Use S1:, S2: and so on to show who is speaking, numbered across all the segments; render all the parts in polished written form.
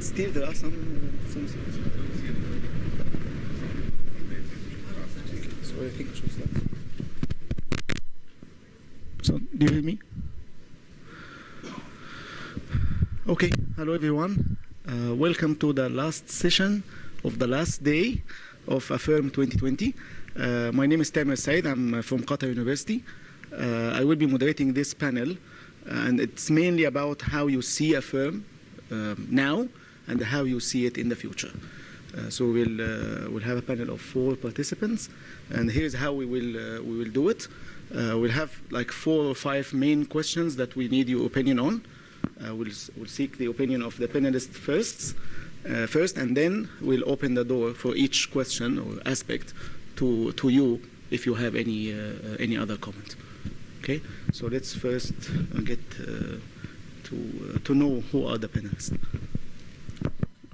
S1: Still, there are some. So I think I should start. So, do you hear me? Okay. Hello, everyone. Welcome to the last session of the last day of AFIRM 2020. My name is Tamer Elsayed. I'm from Qatar University. I will be moderating this panel, and it's mainly about how you see AFIRM now and how you see it in the future. So we'll have a panel of 4 participants, and here's how we will do it. We'll have like 4 or 5 main questions that we need your opinion on. We'll seek the opinion of the panelists first, and then we'll open the door for each question or aspect to you if you have any other comment. Okay, so let's first get to know who are the panelists.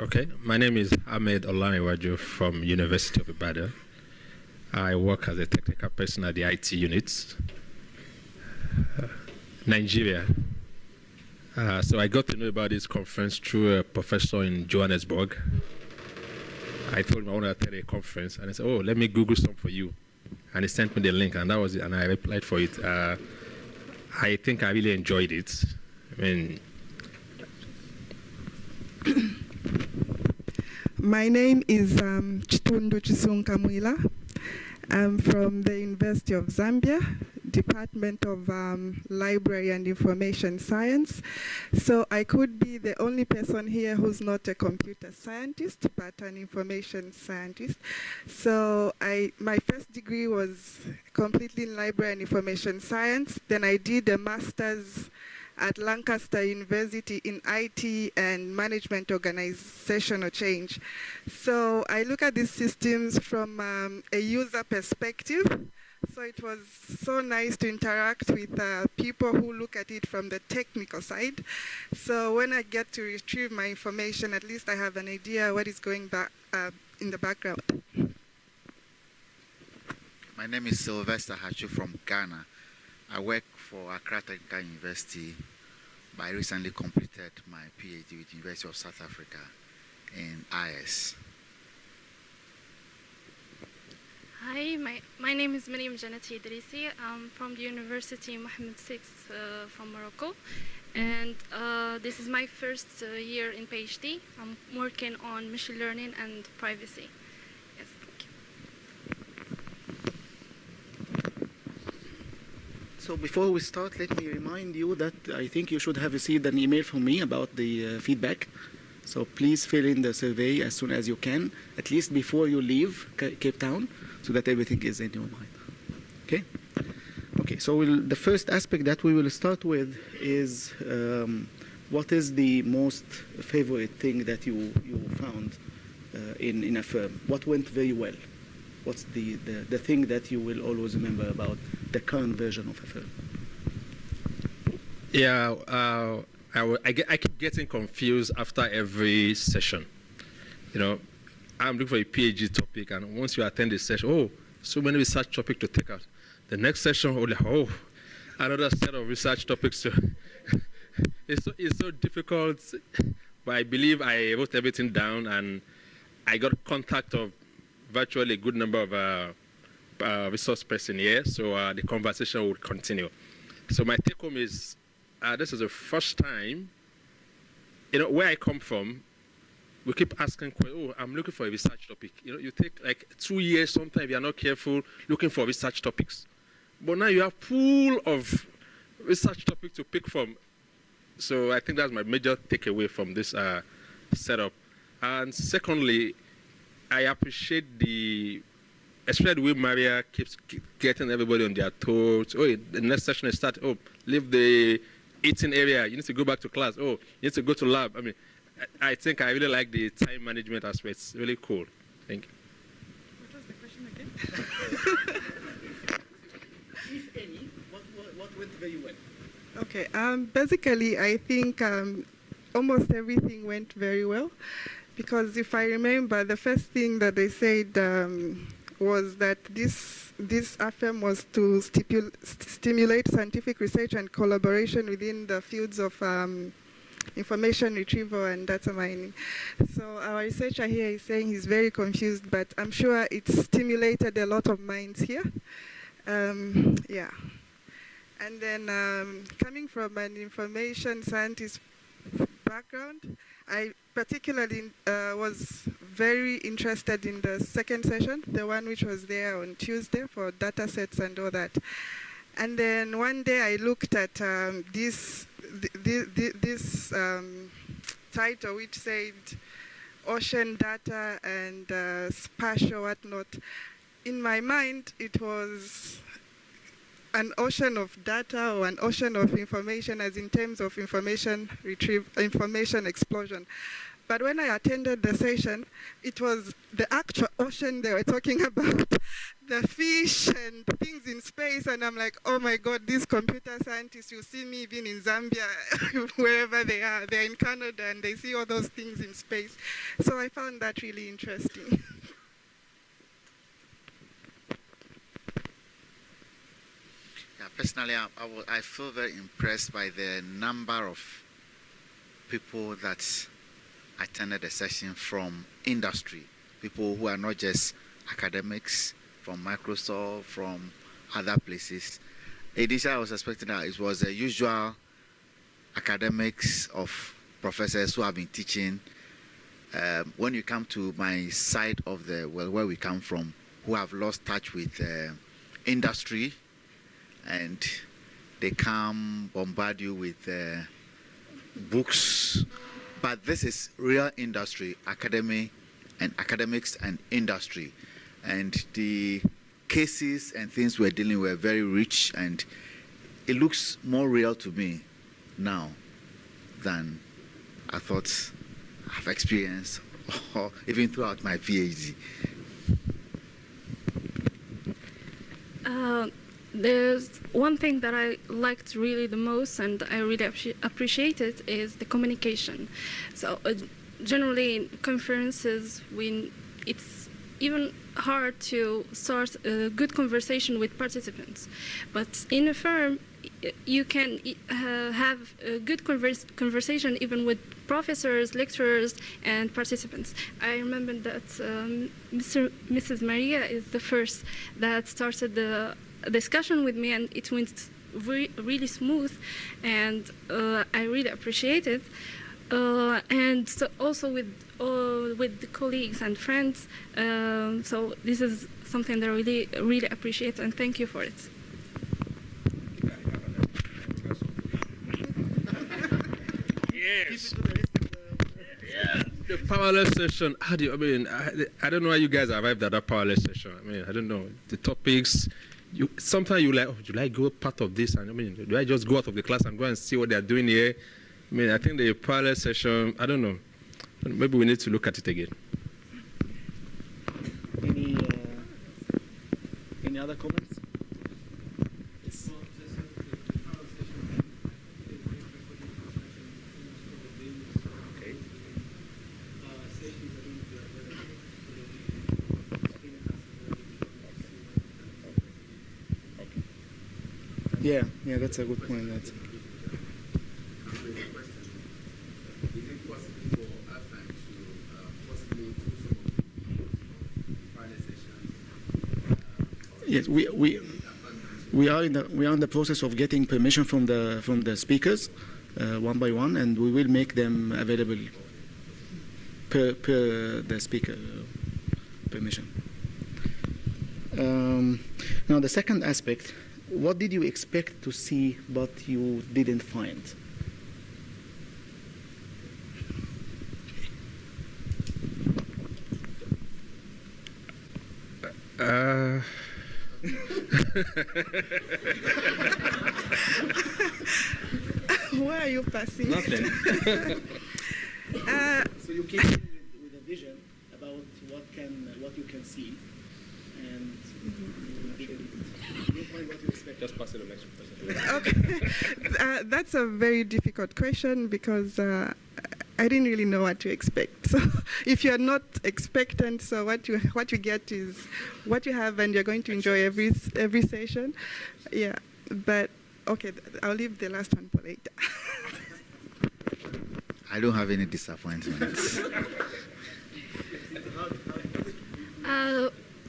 S2: Okay, my name is Ahmed Olaniwaju from University of Ibadan. I work as a technical person at the IT unit, Nigeria. So I got to know about this conference through a professor in Johannesburg. I told him I wanted to attend a conference, and he said, "Oh, let me Google some for you." And he sent me the link, and that was it. And I applied for it. I think I really enjoyed it. I mean.
S3: My name is Chitundu Chisunkamwila. I'm from the University of Zambia, Department of Library and Information Science. So I could be the only person here who's not a computer scientist, but an information scientist. So my first degree was completely in library and information science. Then I did a master's at Lancaster University in IT and management organizational change. So I look at these systems from a user perspective. So it was so nice to interact with people who look at it from the technical side. So when I get to retrieve my information, at least I have an idea what is going back in the background.
S4: My name is Sylvester Hachu from Ghana. I work for Accra Technical University, but I recently completed my PhD with the University of South Africa in IS.
S5: Hi, my name is Mariam Janati Idrisi. I'm from the University Mohammed VI from Morocco. And this is my first year in PhD. I'm working on machine learning and privacy. Yes, thank you.
S1: So before we start, let me remind you that I think you should have received an email from me about the feedback. So please fill in the survey as soon as you can, at least before you leave Cape Town, so that everything is in your mind. Okay? Okay, so the first aspect that we will start with is what is the most favorite thing that you found in AFIRM? What went very well? What's the thing that you will always remember about the current version of AFIRM?
S2: Yeah, I keep getting confused after every session. You know, I'm looking for a PhD topic, and once you attend the session, oh, so many research topics to take out. The next session, oh, another set of research topics. It's so difficult, but I believe I wrote everything down, and I got contact of virtually a good number of resource person here, so the conversation will continue. So my take home is, this is the first time, you know, where I come from, we keep asking, oh, I'm looking for a research topic. You know, you take like 2 years sometimes if you're not careful looking for research topics. But now you have a pool of research topics to pick from. So I think that's my major takeaway from this setup. And secondly, I appreciate especially the way Maria keeps getting everybody on their toes. Oh, the next session is start. Oh, leave the eating area. You need to go back to class. Oh, you need to go to lab. I mean, I think I really like the time management aspect. It's really cool. Thank you.
S3: What was the question again?
S1: If any, what went very well?
S3: Okay, basically I think almost everything went very well, because if I remember, the first thing that they said was that this AFIRM was to stimulate scientific research and collaboration within the fields of information retrieval and data mining. So our researcher here is saying he's very confused, but I'm sure it stimulated a lot of minds here. Yeah. And then coming from an information scientist background, I particularly was very interested in the second session, the one which was there on Tuesday for data sets and all that. And then one day I looked at this title which said ocean data and spatial whatnot. In my mind, it was an ocean of data or an ocean of information, as in terms of information information explosion. But when I attended the session, it was the actual ocean they were talking about, the fish and things in space, and I'm like, oh my God, these computer scientists, you see me even in Zambia, wherever they are, they're in Canada and they see all those things in space. So I found that really interesting.
S4: Personally, I feel very impressed by the number of people that attended the session from industry, people who are not just academics, from Microsoft, from other places. Initially, I was expecting that it was the usual academics of professors who have been teaching. When you come to my side of the, where we come from, who have lost touch with industry, and they come bombard you with books. But this is real industry, academics and industry. And the cases and things we're dealing with were very rich, and it looks more real to me now than I thought I've experienced, or even throughout my PhD.
S5: There's one thing that I liked really the most, and I really appreciate it, is the communication. So generally in conferences, when it's even hard to start a good conversation with participants, but in a firm you can have a good conversation even with professors, lecturers, and participants. I remember that Mrs. Maria is the first that started the discussion with me, and it went really smooth, and I really appreciate it. And so also with the colleagues and friends. So this is something that I really appreciate, and thank you for it.
S2: Yes. The powerless session. How do you? I mean, I don't know how you guys arrived at that powerless session. I mean, I don't know the topics. Sometimes you like, oh, do I go part of this? And I mean, do I just go out of the class and go and see what they're doing here? I mean, I think the powerless session. I don't know. Maybe we need to look at it again.
S1: Any other comments? Yes. Okay. Yeah, that's a good point. That's yes, we are in the process of getting permission from the speakers one by one, and we will make them available. per the speaker permission. Now the second aspect, what did you expect to see but you didn't find?
S3: Where are you passing?
S2: Nothing.
S1: So you came in with a vision about what you can see, and you didn't find what you expected.
S2: Just pass it to the next person.
S3: Okay, that's a very difficult question because I didn't really know what to expect. So if you're not expectant, so what you get is what you have, and you're going to enjoy every session. Yeah, but okay, I'll leave the last one for later.
S4: I don't have any disappointments.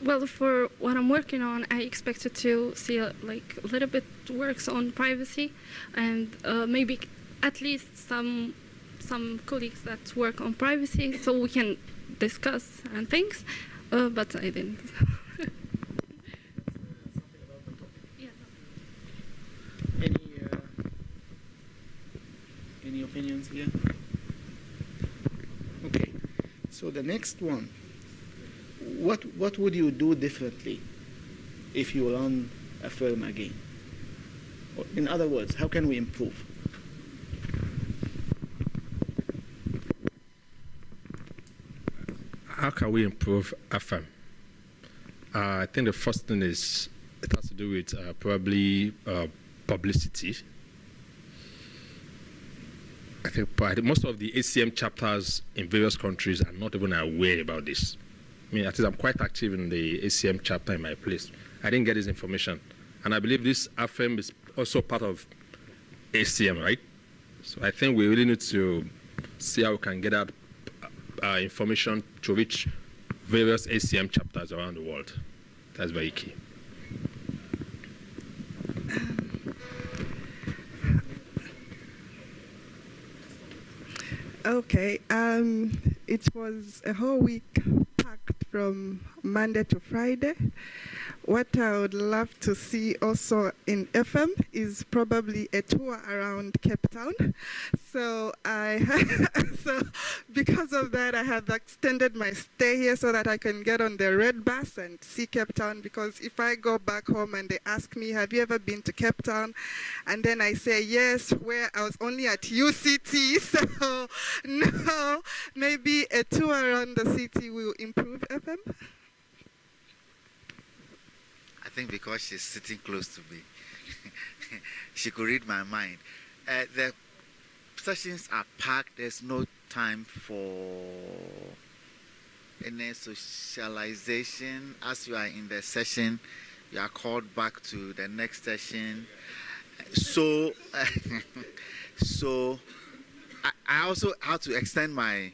S5: Well, for what I'm working on, I expected to see like a little bit works on privacy, and maybe at least some colleagues that work on privacy, so we can discuss and things. But I didn't.
S1: Any opinions here? Okay. So the next one. What would you do differently if you run AFIRM again? Or in other words, how can we improve?
S2: How can we improve AFIRM? I think the first thing is it has to do with probably publicity. I think most of the ACM chapters in various countries are not even aware about this. I mean, at least I'm quite active in the ACM chapter in my place. I didn't get this information. And I believe this AFIRM is also part of ACM, right? So I think we really need to see how we can get that information to reach various ACM chapters around the world. That's very key.
S3: Okay, it was a whole week packed from Monday to Friday. What I would love to see also in FM is probably a tour around Cape Town. So so because of that, I have extended my stay here so that I can get on the red bus and see Cape Town. Because if I go back home and they ask me, "Have you ever been to Cape Town?" and then I say yes, where I was only at UCT. So no, maybe a tour around the city will improve FM.
S4: I think because she's sitting close to me, she could read my mind. The sessions are packed. There's no time for any socialization. As you are in the session, you are called back to the next session. So, I also have to extend my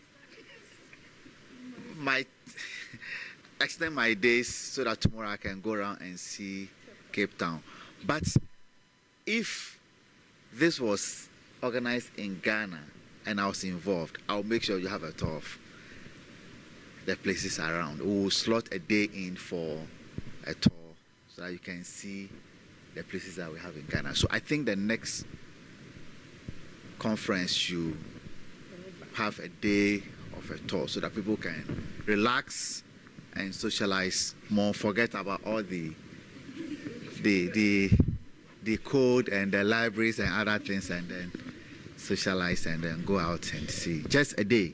S4: days so that tomorrow I can go around and see Cape Town. But if this was organized in Ghana and I was involved, I'll make sure you have a tour of the places around. We will slot a day in for a tour so that you can see the places that we have in Ghana. So I think the next conference you have a day of a tour so that people can relax and socialize more, forget about all the code and the libraries and other things, and then socialize and then go out and see. Just a day.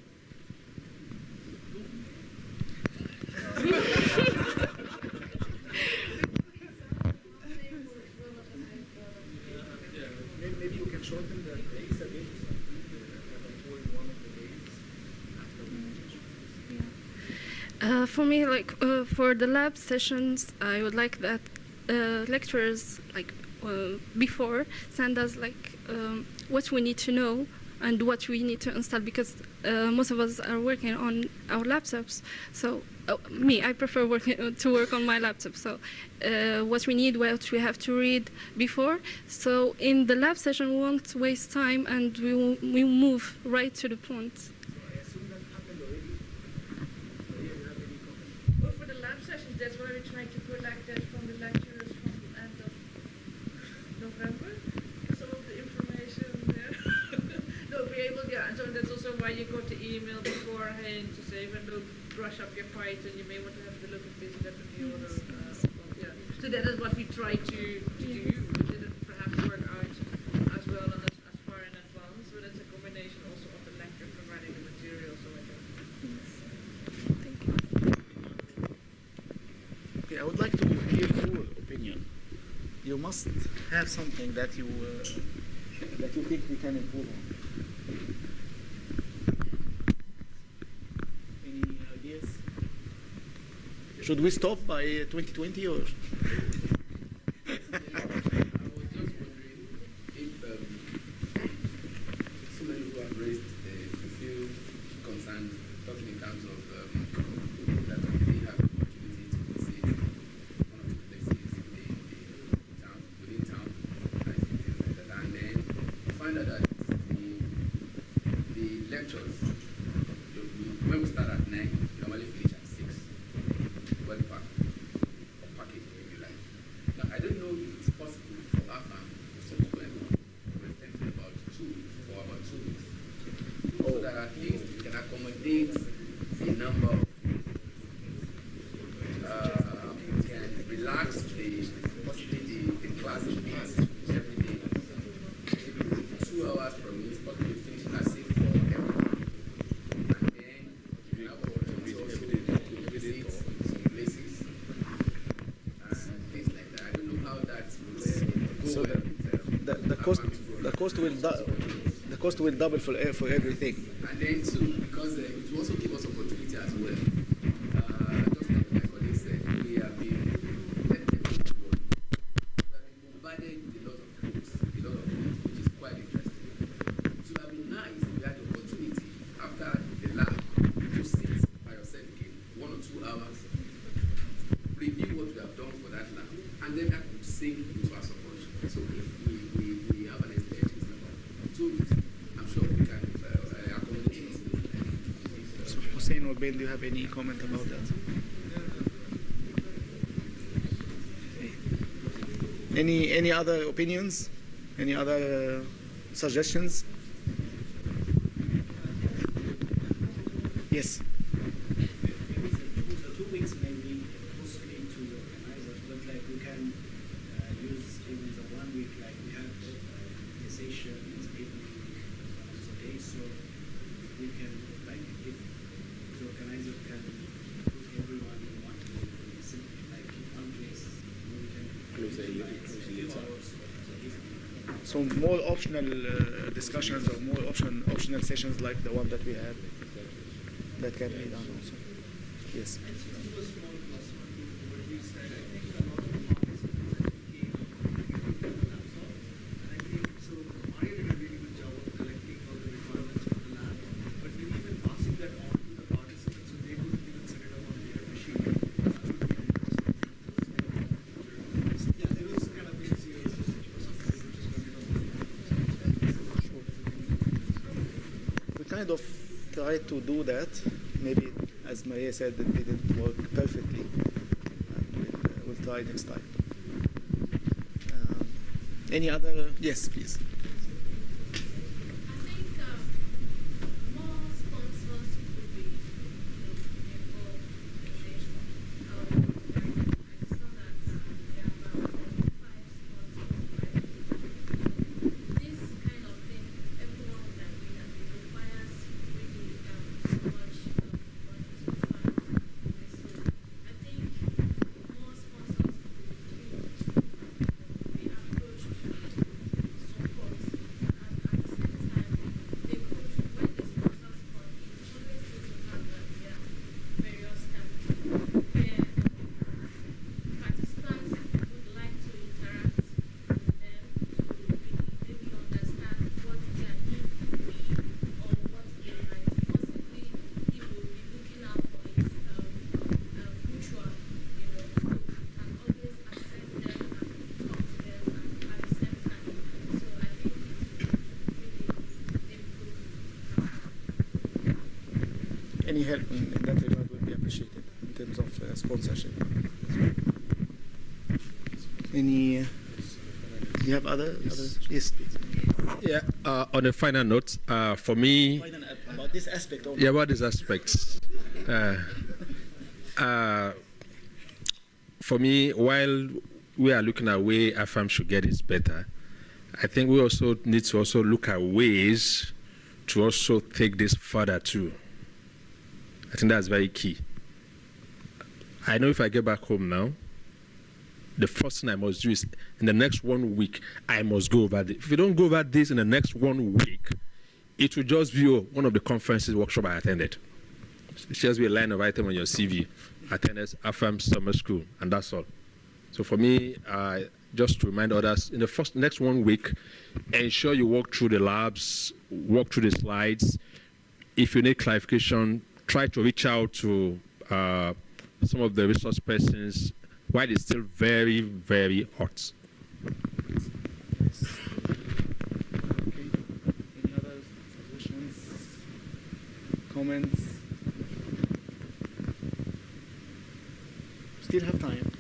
S1: Maybe you can shorten the days a bit.
S5: For me, like for the lab sessions, I would like that lecturers, like before, send us like what we need to know and what we need to install, because most of us are working on our laptops. So I prefer to work on my laptop. So what we need, what we have to read before. So in the lab session, we won't waste time and we move right to the point.
S1: So I assume that happened already
S6: that's why we try to collect that from the lecturers from the end of November. Some of the information there. No, be able, yeah, and so that's also why you got the email beforehand to say, when don't brush up your Python, you may want to have a look at this and that and the other. Yeah. So that is what we try to do. It didn't perhaps work out as well and as far in advance, but it's a combination also of the lecture providing the material. So I think.
S1: Okay, I would like to hear your opinion. You must have something that you think we can improve on. Any ideas? Should we stop by 2020 or?
S7: I was just wondering if so many who have raised a few concerns, talking in terms of that we have the opportunity to visit one of the places within town, and then find out that the lectures, when we start at 9, we normally finish at 6. Well packed, or package, if you like. Now, I don't know if it's possible for AFIRM to subsequent to extend to about 2 weeks, or about 2 weeks, so that at least we can accommodate the number of we can relax possibly the class beats every day. Maybe 2 hours from it, possibly finishing at 6 for everyone. And then we have opportunity also to visit some places and things like that. I don't know how that will
S1: So the cost will double for everything.
S7: And then too, because it will also give us opportunity as well. Just like my colleague said, we have been bombarded with a lot of books, which is quite interesting. So it would be nice if we had the opportunity after the lab to sit by yourself again, 1 or 2 hours, review what we have done for that lab, and then that could sink into our subconscious. So if we have an expectation about 2 weeks, I'm sure we can accommodate it.
S1: So Hussein or Ben, do you have any comment about that? Any other opinions? Any other suggestions? Yes.
S8: 2 weeks may be costly to organizers, but like we can use even the 1 week, like we have a session in the evening of the day, so we can, like, if the organizer can put everyone in one place, like in one place, we can close a few hours of the evening.
S1: So more optional discussions or more optional sessions like the one that we had, that can be done also. Yes. We kind of try to do that. Maybe, as Maria said, it didn't work perfectly. And we'll try next time. Any other? Yes, please.
S5: I think more sponsors could be involved in this. I saw that there are about 5 sponsors, right? This kind of thing, everyone would agree that it requires really so much money to fund. So I think more sponsors could be approached to support, and at the same time, they could, when the sponsors come, it's always good to have their various where participants would like to interact with them to maybe understand what their need could be or what they might possibly be looking out for is mutual, so we can always access them and talk to them and at the same time. So I think it would really improve.
S1: Any help in that regard would be appreciated. in terms of sponsorship. Any? You have others? Yes, please.
S2: Yeah. On a final note, for me.
S1: About this aspect.
S2: Yeah, about these aspects. For me, while we are looking at way AFIRM should get it better, I think we also need to also look at ways to also take this further too. I think that's very key. I know if I get back home now, the first thing I must do is in the next 1 week, I must go over this. If you don't go over this in the next 1 week, it will just be one of the conferences, workshop I attended. It just be a line of item on your CV. Attended AFIRM summer school, and that's all. So for me, just to remind others, in the next 1 week, ensure you walk through the labs, walk through the slides. If you need clarification, try to reach out to some of the resource persons while it's still very, very hot.
S1: Okay. Any other suggestions, comments? Still have time.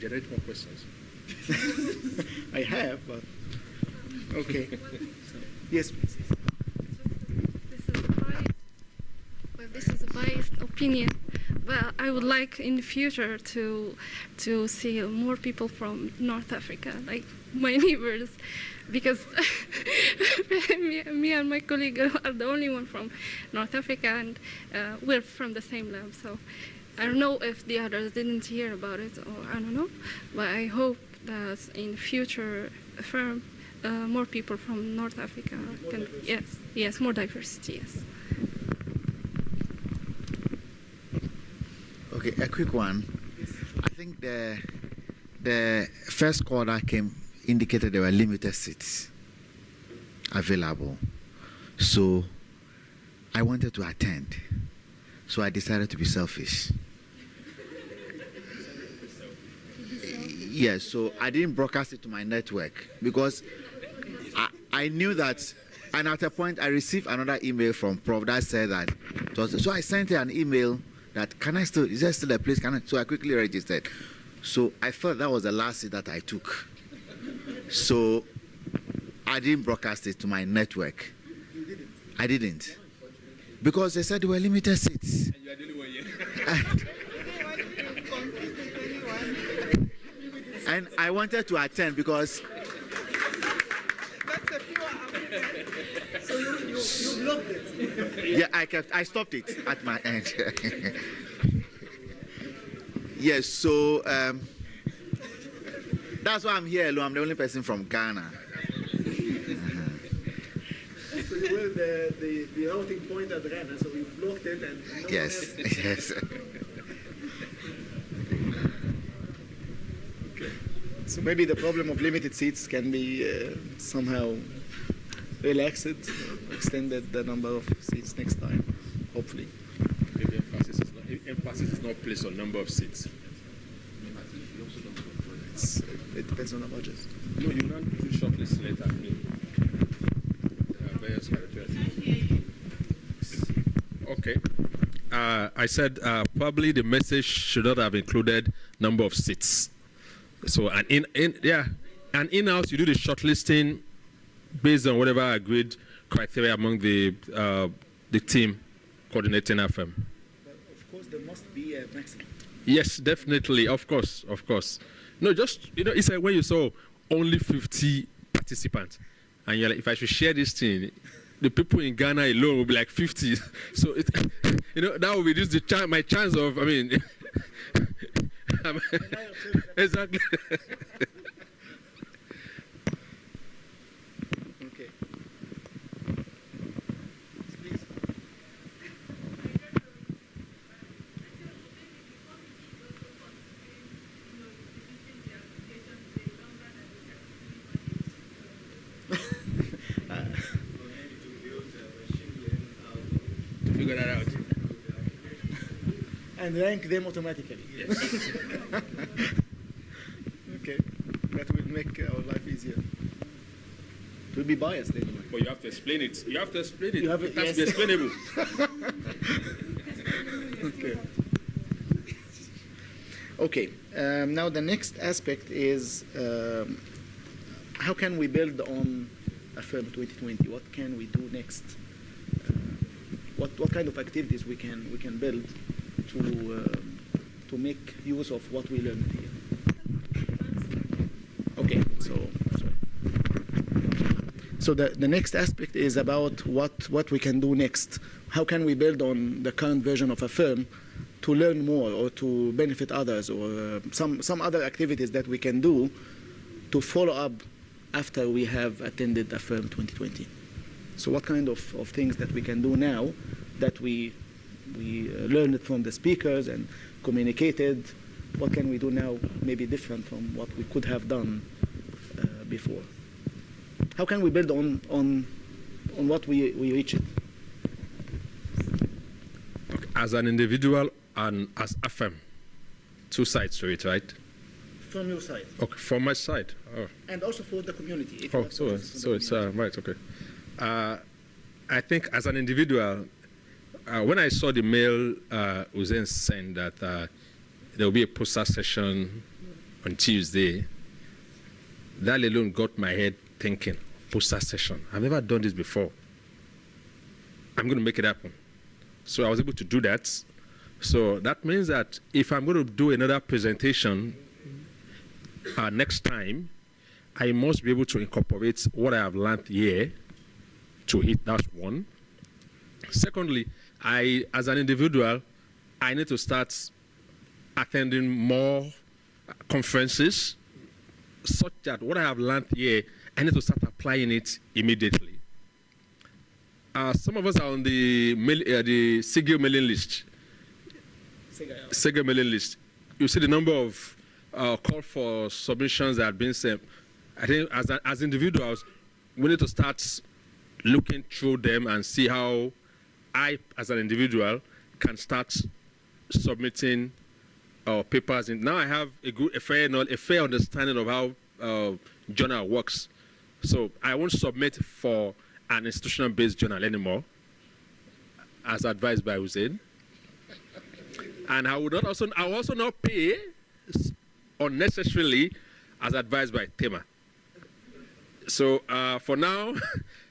S2: Generate more questions.
S1: I have, but okay. So, yes, please.
S5: This is a biased opinion, but I would like in the future to see more people from North Africa, like my neighbors, because me and my colleague are the only one from North Africa, and we're from the same lab. So I don't know if the others didn't hear about it, or I don't know, but I hope that in the future, AFIRM, more people from North Africa can, yes, more diversity, yes.
S4: Okay, a quick one. I think the first call that came indicated there were limited seats available. So I wanted to attend. So I decided to be selfish. Yes, so I didn't broadcast it to my network because I knew that, and at a point I received another email from Prof that said that, so I sent her an email that, is there still a place? So I quickly registered. So I felt that was the last seat that I took. So I didn't broadcast it to my network.
S1: You didn't?
S4: I didn't. Because they said there were limited seats.
S2: And you are the only one here.
S4: And I wanted to attend because...
S1: That's a pure African. So you blocked it?
S4: Yeah, I stopped it at my end. Yes, so that's why I'm here alone. I'm the only person from Ghana.
S1: So you were the routing point at Ghana, so you blocked it and no
S4: Yes,
S1: one else.
S4: yes.
S1: Okay. So maybe the problem of limited seats can be somehow relaxed, extended the number of seats next time, hopefully.
S2: Maybe emphasis is not placed on number of seats.
S1: It depends on the budget.
S2: No, you don't do shortlist later. Various characteristics. Okay. I said probably the message should not have included number of seats. So and in-house you do the shortlisting based on whatever agreed criteria among the team coordinating AFIRM.
S1: But of course, there must be a maximum.
S2: Yes, definitely, of course. No, just it's like when you saw only 50 participants, and you're like, if I should share this thing, the people in Ghana alone will be like 50. So it, that will reduce my chance of. I mean, exactly.
S1: Okay.
S2: Figure that out.
S1: And rank them automatically.
S2: Yes.
S1: Okay, that will make our life easier. will be biased anyway.
S2: But you have to explain it. You have to explain it.
S1: You have
S2: it
S1: it,
S2: has
S1: yes.
S2: to be explainable.
S1: Okay. Okay. Now the next aspect is how can we build on AFIRM 2020? What can we do next? What kind of activities we can build to make use of what we learned here? Okay. So the next aspect is about what we can do next. How can we build on the current version of AFIRM to learn more or to benefit others, or some other activities that we can do to follow up after we have attended AFIRM 2020. So what kind of things that we can do now that we learned from the speakers and communicated, what can we do now maybe different from what we could have done before? How can we build on what we reached?
S2: Okay. As an individual and as AFIRM, two sides to it, right?
S1: From your side.
S2: Okay, from my side. Oh.
S1: And also for the community. If
S2: Oh, so it's right, okay. I think as an individual, when I saw the mail Hussein sent that there will be a poster session on Tuesday, that alone got my head thinking, poster session. I've never done this before. I'm going to make it happen. So I was able to do that. So that means that if I'm going to do another presentation next time, I must be able to incorporate what I have learned here to it. That's one. Secondly, as an individual, I need to start attending more conferences such that what I have learned here, I need to start applying it immediately. Some of us are on the SIGIL mailing list. SIGIL mailing list. You see the number of call for submissions that have been sent. I think as individuals, we need to start looking through them and see how I, as an individual, can start submitting papers. And now I have a fair understanding of how journal works. So I won't submit for an institutional-based journal anymore, as advised by Hussein. And I will also not pay unnecessarily, as advised by Tamer. So for now,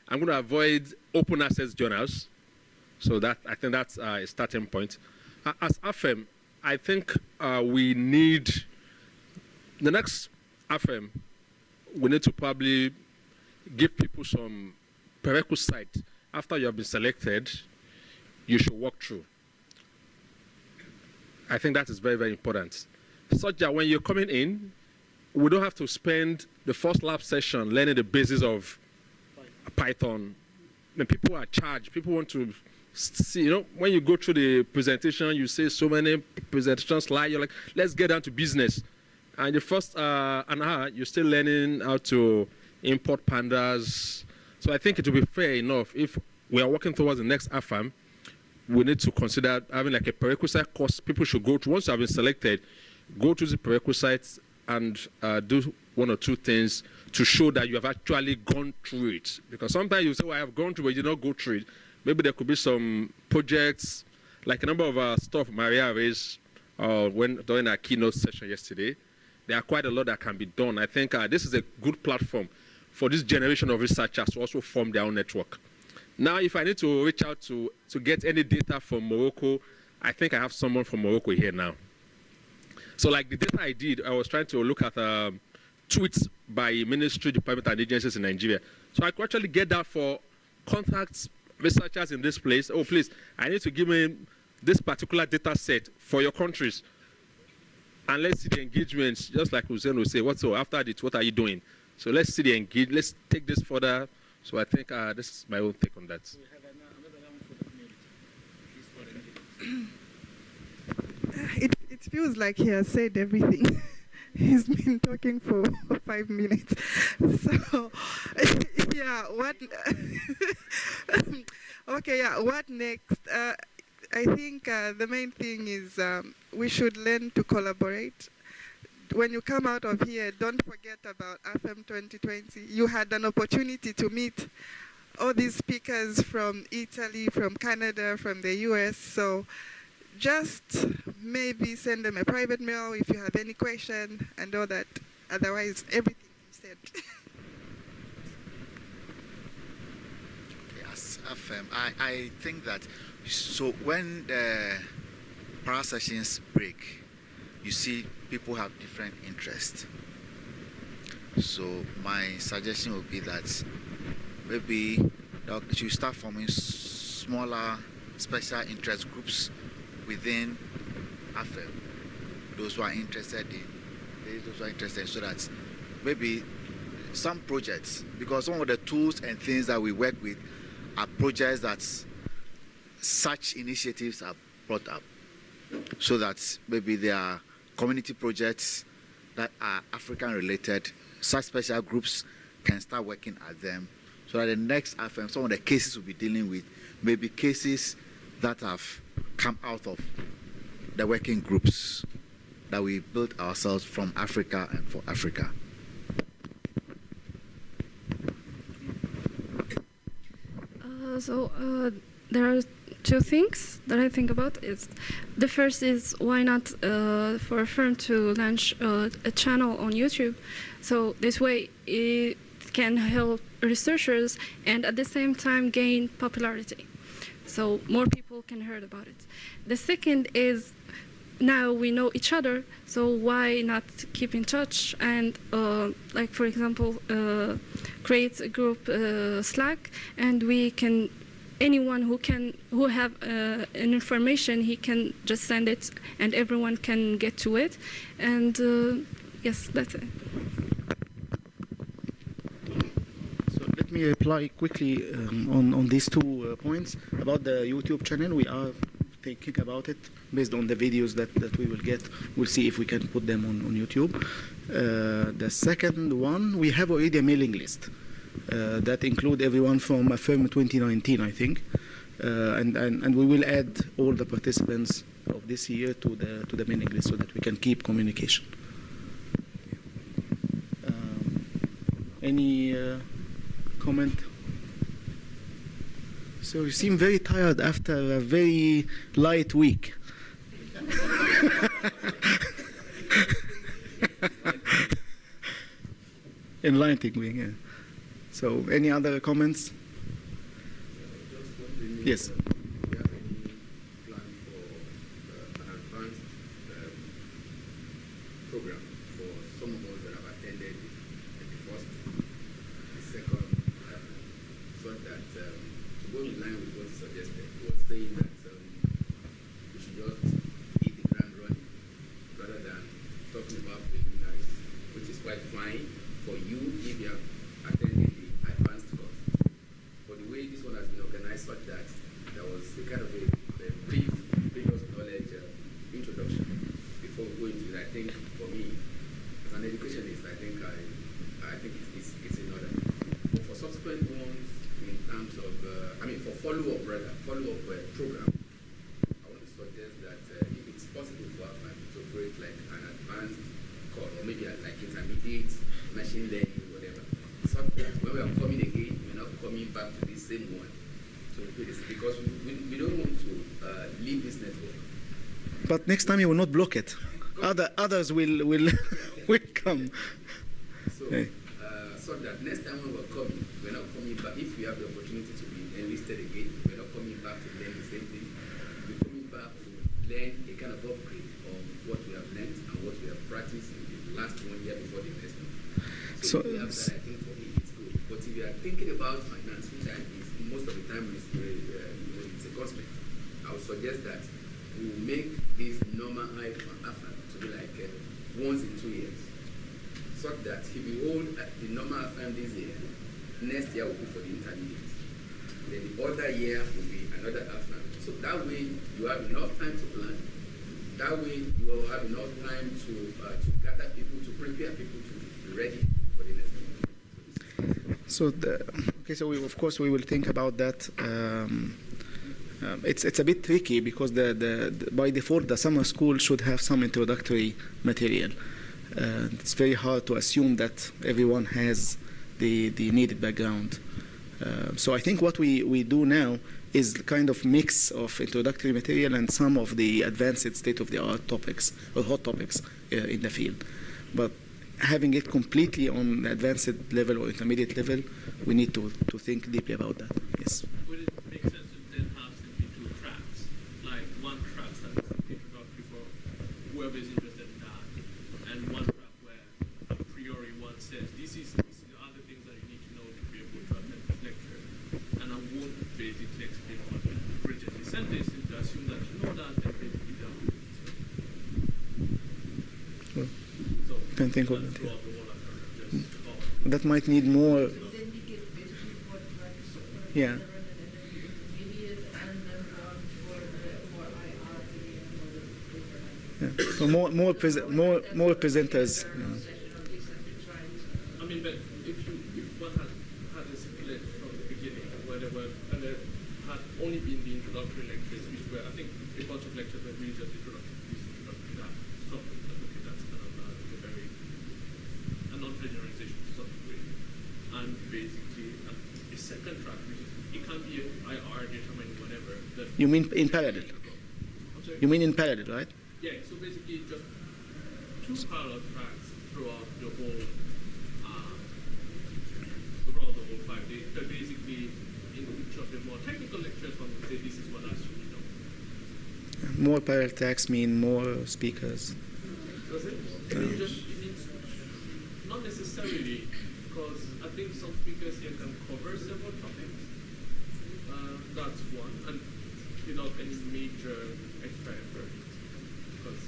S2: I'm going to avoid open access journals. So I think that's a starting point. As AFIRM, I think we need, the next AFIRM, we need to probably give people some prerequisite. After you have been selected, you should walk through. I think that is very, very important. Such that when you're coming in, we don't have to spend the first lab session learning the basis of Python. When people are charged, people want to see, when you go through the presentation, you say so many presentation slides, you're like, let's get down to business. And the first an hour, you're still learning how to import pandas. So I think it will be fair enough if we are working towards the next AFIRM, we need to consider having like a prerequisite course people should go to. Once you have been selected, go to the prerequisites and do one or two things to show that you have actually gone through it. Because sometimes you say, well, I have gone through it, you did not go through it. Maybe there could be some projects, like a number of stuff Maria raised during our keynote session yesterday. There are quite a lot that can be done. I think this is a good platform for this generation of researchers to also form their own network. Now, if I need to reach out to get any data from Morocco, I think I have someone from Morocco here now. So like the data I did, I was trying to look at tweets by ministry, department, and agencies in Nigeria. So I could actually get that for contacts, researchers in this place. Oh, please, I need to give me this particular data set for your countries. And let's see the engagements, just like Hussein will say, after this, what are you doing? So let's see the engagement, let's take this further. So I think this is my own take on that.
S1: We have another round for the community.
S3: It feels like he has said everything. He's been talking for 5 minutes. So, yeah, what? Okay, yeah, what next? I think the main thing is we should learn to collaborate. when you come out of here, don't forget about AFIRM 2020. You had an opportunity to meet all these speakers from Italy, from Canada, from the US. So just maybe send them a private mail if you have any question and all that. Otherwise, everything you said.
S4: Yes, AFIRM. I think that, so when the para sessions break, you see people have different interests. So my suggestion would be that maybe you start forming smaller special interest groups within AFIRM. Those who are interested so that maybe some projects, because some of the tools and things that we work with are projects that such initiatives are brought up, so that maybe there are community projects that are African related. Such special groups can start working at them, so that the next AFIRM, some of the cases we'll be dealing with may be cases that have come out of the working groups that we built ourselves from Africa and for Africa.
S5: There are two things that I think about. The first is, why not for a firm to launch a channel on YouTube? So this way it can help researchers and at the same time gain popularity. So more people can hear about it. The second is, now we know each other, so why not keep in touch and like, for example, create a group Slack, and we can, anyone who have an information, he can just send it and everyone can get to it. And yes, that's it.
S1: So let me reply quickly on these 2 points about the YouTube channel. We are thinking about it based on the videos that we will get. We'll see if we can put them on YouTube. The second one, we have already a mailing list that include everyone from AFIRM 2019, I think, and we will add all the participants of this year to the mailing list so that we can keep communication. Any comment? So you seem very tired after a very light week. Enlightening week, yeah. So any other comments? Yes.
S7: Do you have any plan for an advanced program for some of us that have attended the first, the second, so that to go in line with what you suggested, was saying that we should just hit the ground running rather than talking about preliminaries, which is quite fine for you if you have attended the advanced course. But the way this one has been organized such that there was a kind of a brief previous knowledge introduction before we go into it. I think for me, as an educationist, I think it's in order. But for subsequent ones, in terms of for follow-up program, I want to suggest that if it's possible for our family to create like an advanced course, or maybe like intermediate machine learning, whatever, so that when we are coming again, we're not coming back to the same one to repeat this, because we don't want to leave this network.
S1: But next time you will not block it. Others will will come.
S7: So, so that next time when we're not coming back. If we have the opportunity to be enlisted again, we're not coming back to learn the same thing. We're coming back to learn a kind of upgrade on what we have learned and what we have practiced in the last 1 year before the next one. So if we have that, I think for me it's good. But if you are thinking about finance, which most of the time is it's a constraint, I would suggest that we will make this normal AFIRM to be like once in 2 years, so that if we hold the normal AFIRM this year, next year will be for the intermediates. Then the other year will be another AFIRM. So that way you have enough time to plan. That way you will have enough time to gather people, to prepare people to be ready for the next one.
S1: So so of course we will think about that. It's a bit tricky because by default the summer school should have some introductory material. It's very hard to assume that everyone has the needed background. So I think what we do now is kind of mix of introductory material and some of the advanced state-of-the-art topics or hot topics in the field. But having it completely on the advanced level or intermediate level, we need to think deeply about that. Yes.
S9: Would it make sense to then have simply two tracks, like one track that is introductory for whoever is interested in that, and one track where a priori one says this is the other things that you need to know to be able to attend this lecture, and I won't basically explain what Bridget said this and to assume that you know that and basically done.
S1: Well,
S9: So
S1: can think of
S9: that's
S1: it. Yeah.
S9: throughout the whole affair, just
S1: That might need more.
S6: Then we get basically for the
S1: Yeah.
S6: intermediate and then one for IR
S1: Yeah. So more presenters. Yeah.
S9: I mean, but if one had a split from the beginning, where there were, and there had only been the introductory lectures, which were, I think, a bunch of lectures were really just introductory, that something that okay, that's kind of a very a non-fair generalization to some degree, and basically a second track, which is it can be an IR data mining, whatever. That
S1: You mean in parallel?
S9: I'm sorry?
S1: You mean in parallel, right?
S9: Yeah, so basically just two parallel tracks throughout the whole 5 days. But basically, in each of the more technical lectures, one would say this is what I should know.
S1: More parallel tracks mean more speakers.
S9: Does it? It needs not necessarily, because I think some speakers here can cover several topics. That's one, and without any major extra effort, because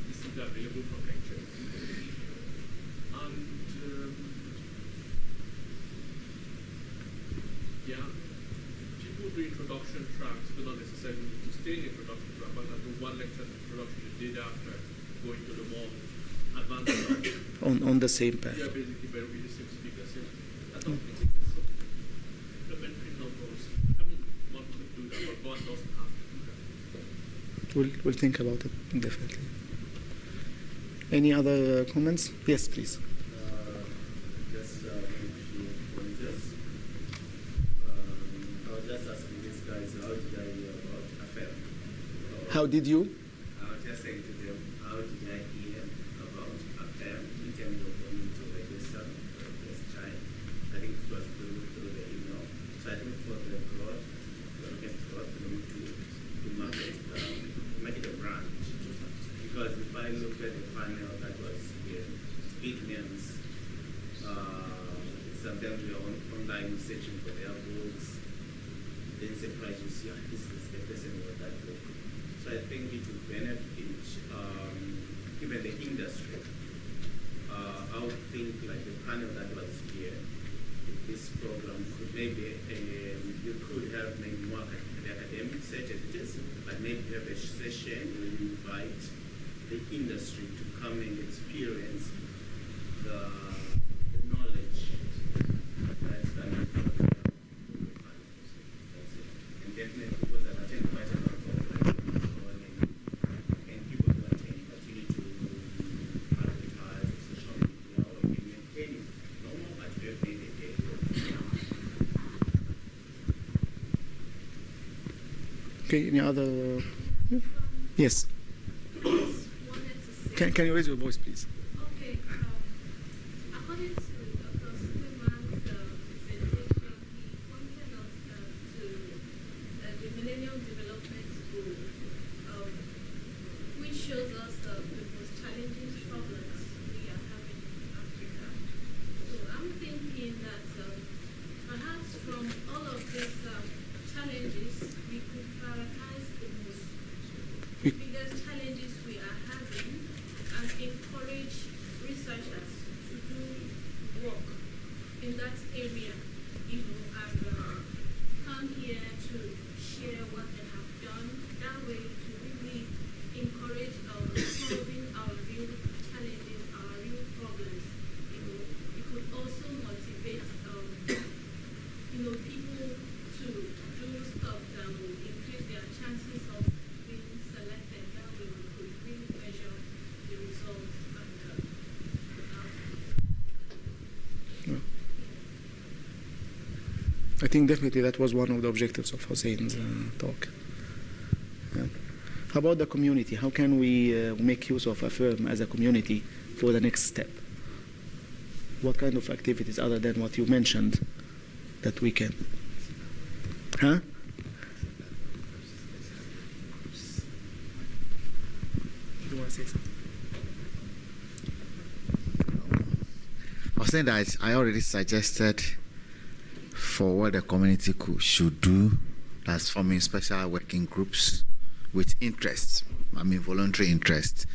S9: it's simply available from lectures. And yeah, people do introduction tracks, but not necessarily need to stay in introduction track, but do one lecture introduction the day after, going to the more advanced stuff.
S1: On the same path.
S9: Yeah, basically, but with the same speakers. Yeah. I don't think it's some supplementary numbers. I mean, one could do that, but one doesn't have to do that.
S1: We'll think about it definitely. Any other comments? Yes, please.
S10: Just a few pointers. I was just asking these guys, how did I hear about AFIRM?
S1: How did you?
S10: I was just saying to them, how did I hear about AFIRM in terms of wanting to register for the first time? I think it was through the email. So I think for the growth, we need to make it a branch. Because if I look at the panel that was here, big names, sometimes we are online searching for their books, then surprise you see, this is the person who wrote that book. So I think it would benefit even the industry. I would think like the panel that was here, if this program could maybe, you could have maybe more the academic certificates, but maybe have a session where you invite the industry to come and experience the knowledge that's coming from the panels. That's it. And definitely because I've attended quite a lot of and people who attend continue to advertise on social media or in any normal but every day.
S1: Okay, any other? Yes. Can you raise your voice, please?
S5: Okay. According to Dr. Suleiman's presentation, he pointed us to the Millennium Development Goal, which shows us the most challenging problems we are having in Africa. So I'm thinking that perhaps from all of these challenges, we could prioritize the biggest challenges we are having and encourage researchers to do work in that area, and come here to share what they have done. That way, to really encourage solving our real challenges, our real problems. It could also motivate, people to do stuff that will increase their chances of being selected. That way, we could really measure the results and
S1: I think definitely that was one of the objectives of Hussein's talk. Yeah. How about the community? How can we make use of AFIRM as a community for the next step? What kind of activities other than what you mentioned that we can? Huh? You want to say something?
S4: I was saying that I already suggested for what the community should do, that's forming special working groups with interests, voluntary interest.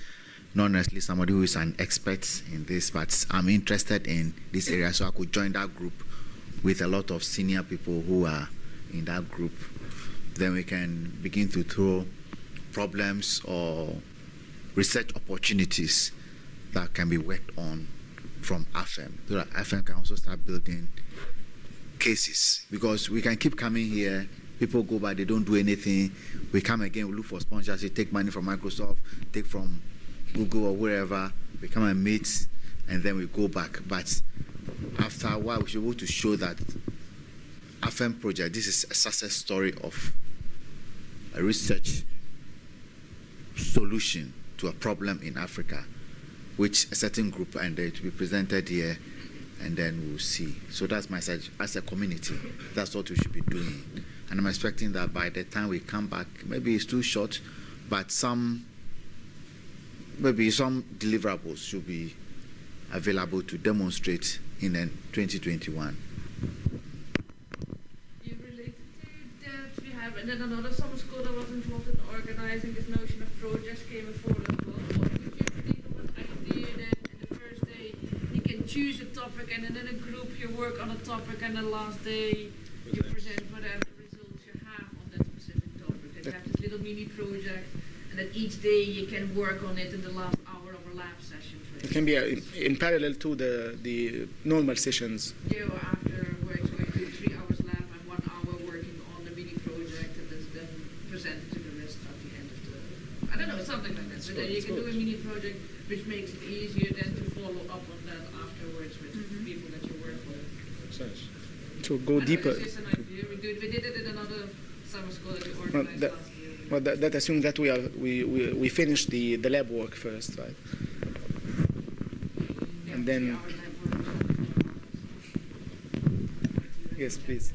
S4: Not necessarily somebody who is an expert in this, but I'm interested in this area, so I could join that group with a lot of senior people who are in that group. Then we can begin to throw problems or research opportunities that can be worked on from AFIRM, so that AFIRM can also start building cases, because we can keep coming here, people go by, they don't do anything, we come again, we look for sponsorship, take money from Microsoft, take from Google or wherever, we come and meet, and then we go back. But after a while, we should be able to show that AFIRM project, this is a success story of a research solution to a problem in Africa, which a certain group, and they to be presented here, and then we'll see. So that's my message. As a community, that's what we should be doing. And I'm expecting that by the time we come back, maybe it's too short, but maybe some deliverables should be available to demonstrate in 2021.
S6: You related to that we have, and then another summer school that was involved in organizing this notion of projects came before as well. What would you think of an idea that in the first day you can choose a topic, and then in a group you work on a topic, and the last day you present whatever results you have on that specific topic. And you have this little mini project, and that each day you can work on it in the last hour of a lab session.
S1: It can be in parallel to the normal sessions.
S6: Yeah, or afterwards, so I do 3 hours lab and 1 hour working on the mini project, and that's then presented to the rest at the end of the, I don't know, something like that. So then you can do a mini project, which makes it easier then to follow up on that afterwards with people that you work with.
S2: Makes sense.
S1: To go deeper.
S6: It's just an idea. We did it in another summer school that we organized last year.
S1: Well, that assumes that we finish the lab work first, right?
S6: Yeah,
S1: And then,
S6: 3 hours lab work.
S1: yes, please.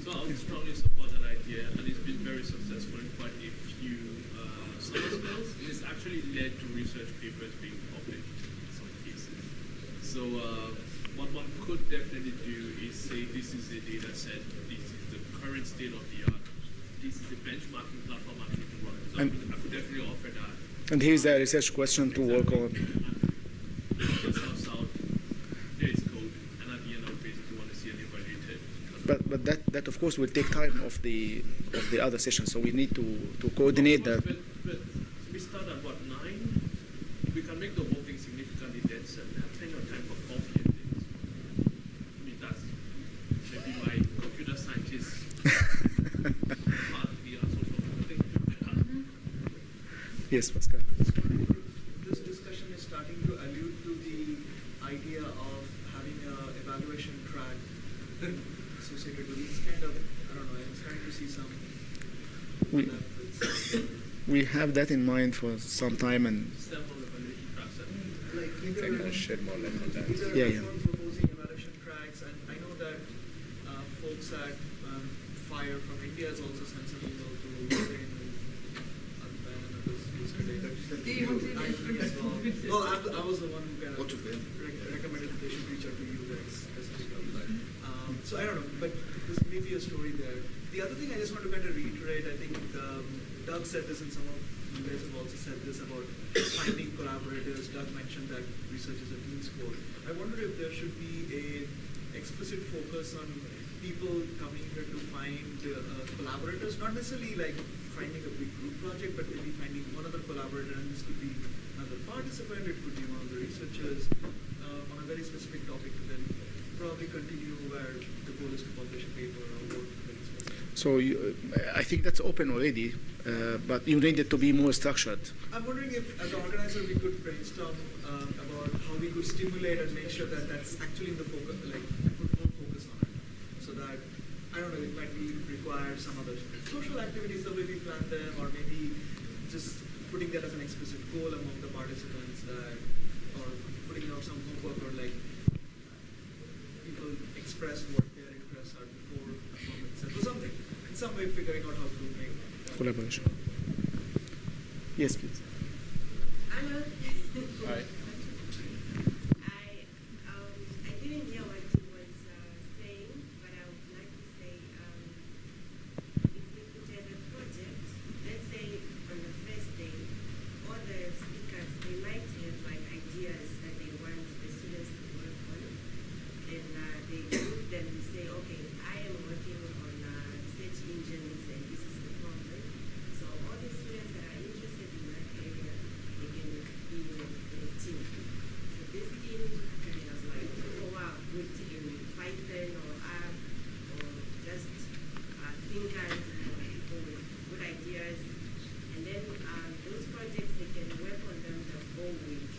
S9: So I would strongly support that idea, and it's been very successful in quite a few summer schools. It's actually led to research papers being published in some cases. So what one could definitely do is say this is the data set, this is the current state of the art, this is the benchmarking platform I'm going to run. So I could definitely offer that.
S1: And here's a research question to work on.
S9: There is code, and at the end of basically want to see it evaluated.
S1: But that of course will take time of the other sessions, so we need to coordinate that.
S9: But we start at what, 9? We can make the whole thing significantly denser. We have plenty of time for coffee and things. I mean, that's maybe my computer scientist part of the social thing.
S1: Yes, Pascal.
S11: This discussion is starting to allude to the idea of having an evaluation track associated with these kind of, I don't know, I'm starting to see some.
S1: We have that in mind for some time, and
S11: Like,
S2: Shed more light on that.
S1: Yeah.
S11: proposing evaluation tracks, and I know that folks at FIRE from India has also sent some email to Hussein and others yesterday. Well, I was the one who kind of recommended that they should reach out to you guys specifically. So I don't know, but this may be a story there. The other thing I just want to kind of reiterate, I think Doug said this, and some of you guys have also said this about finding collaborators. Doug mentioned that research is a team sport. I wonder if there should be a explicit focus on people coming here to find collaborators, not necessarily like finding a big group project, but maybe finding one other collaborator, and this could be another participant, it could be one of the researchers on a very specific topic, to then probably continue where the goal is to publish a paper or work very specific.
S1: so I think that's open already, but you need it to be more structured.
S11: I'm wondering if, as an organizer, we could brainstorm about how we could stimulate and make sure that that's actually in the focus, like put more focus on it. I don't know, it might be require some other social activities the way we plan them, or maybe just putting that as an explicit goal among the participants, that, or putting out some homework, or like people express what their interests are before performance, or something. In some way, figuring out how to make
S1: Collaboration. Yes, please.
S12: Hello.
S2: Hi.
S12: I didn't hear what you was saying, but I would like to say if we could have a project, let's say on the first day, all the speakers, they might have like ideas that they want the students to work on, and they group them to say, okay, I am working on search engines and this is the problem. So all the students that are interested in that area, they can be in a team. So this team can have like, oh wow, good in Python or R, or just thinkers, people with good ideas. And then those projects, they can work on them the whole week.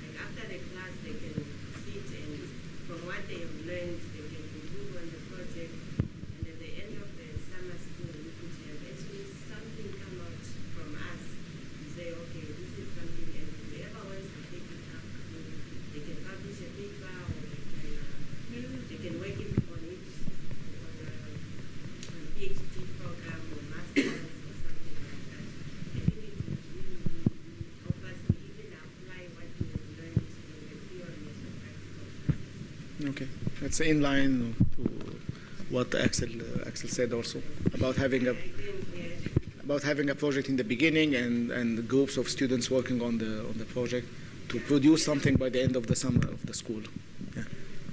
S12: Like after the class, they can sit and from what they have learned, they can improve on the project. And at the end of the summer school, we could have actually something come out from us to say, okay, this is something, and whoever wants to take it up, they can publish a paper, or they can work it on it on a PhD program or master's or something like that. I think it would really help us to even apply what we have learned in the theory and the practical classes.
S1: Okay, that's in line to what Axel said also about having a project in the beginning and groups of students working on the project to produce something by the end of the summer of the school. Yeah.